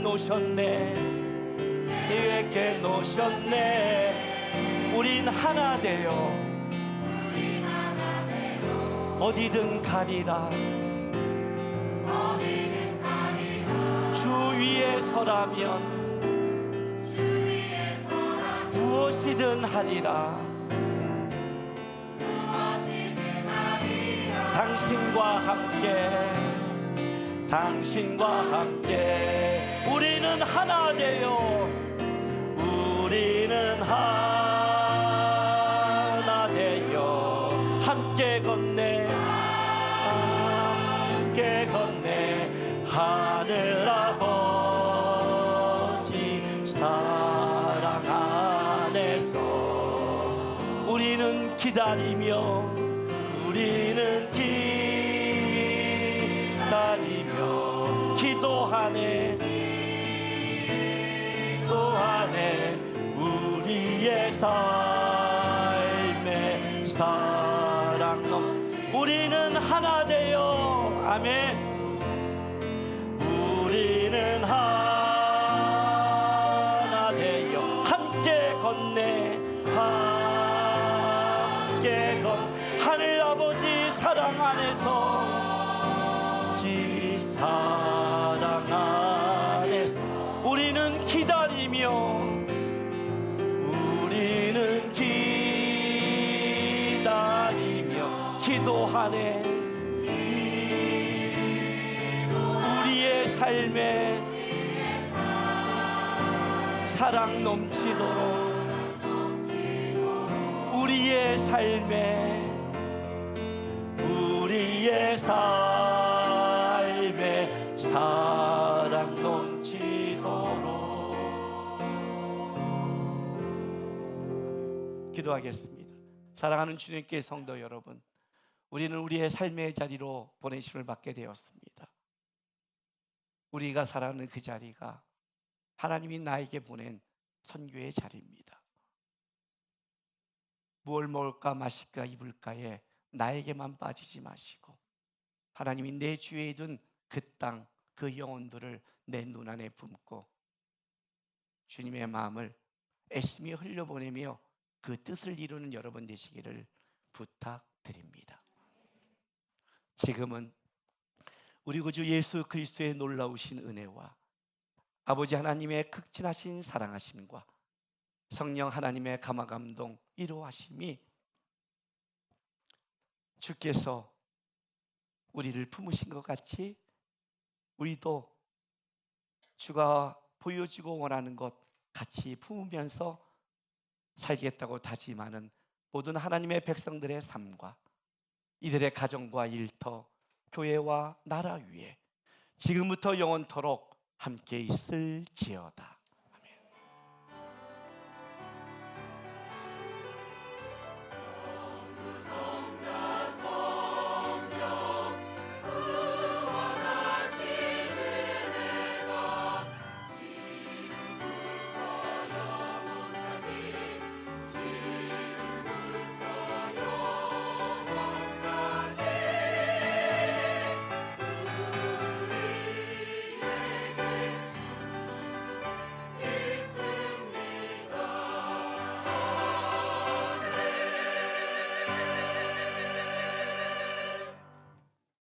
놓으셨네 우린 하나 되어 어디든 가리라 주 위에 서라면 무엇이든 하리라 당신과 함께 우리는 하나 되어 함께 건네 하늘 아버지 사랑 안에서 우리는 기다리며 기도하네 우리의 삶에 사랑 우리는 하나 되어 아멘 우리는 하나 되어 함께 건네 하늘 아버지 사랑 안에서 지 사랑 안에서 우리는 기다리며 기도하네 우리의 삶에 사랑 넘치도록 우리의 삶에 사랑 넘치도록 기도하겠습니다. 사랑하는 주님께 성도 여러분 우리는 우리의 삶의 자리로 보내심을 받게 되었습니다. 우리가 살아가는 그 자리가 하나님이 나에게 보낸 선교의 자리입니다. 무엇을 먹을까 마실까 입을까에 나에게만 빠지지 마시고 하나님이 내 주위에 둔 그 땅, 그 영혼들을 내 눈안에 품고 주님의 마음을 애쓰며 흘려보내며 그 뜻을 이루는 여러분 되시기를 부탁드립니다. 지금은 우리 구주 예수 그리스도의 놀라우신 은혜와 아버지 하나님의 극진하신 사랑하심과 성령 하나님의 감화감동 이루하심이 주께서 우리를 품으신 것 같이 우리도 주가 보여주고 원하는 것 같이 품으면서 살겠다고 다짐하는 모든 하나님의 백성들의 삶과 이들의 가정과 일터, 교회와 나라 위에 지금부터 영원토록 함께 있을지어다.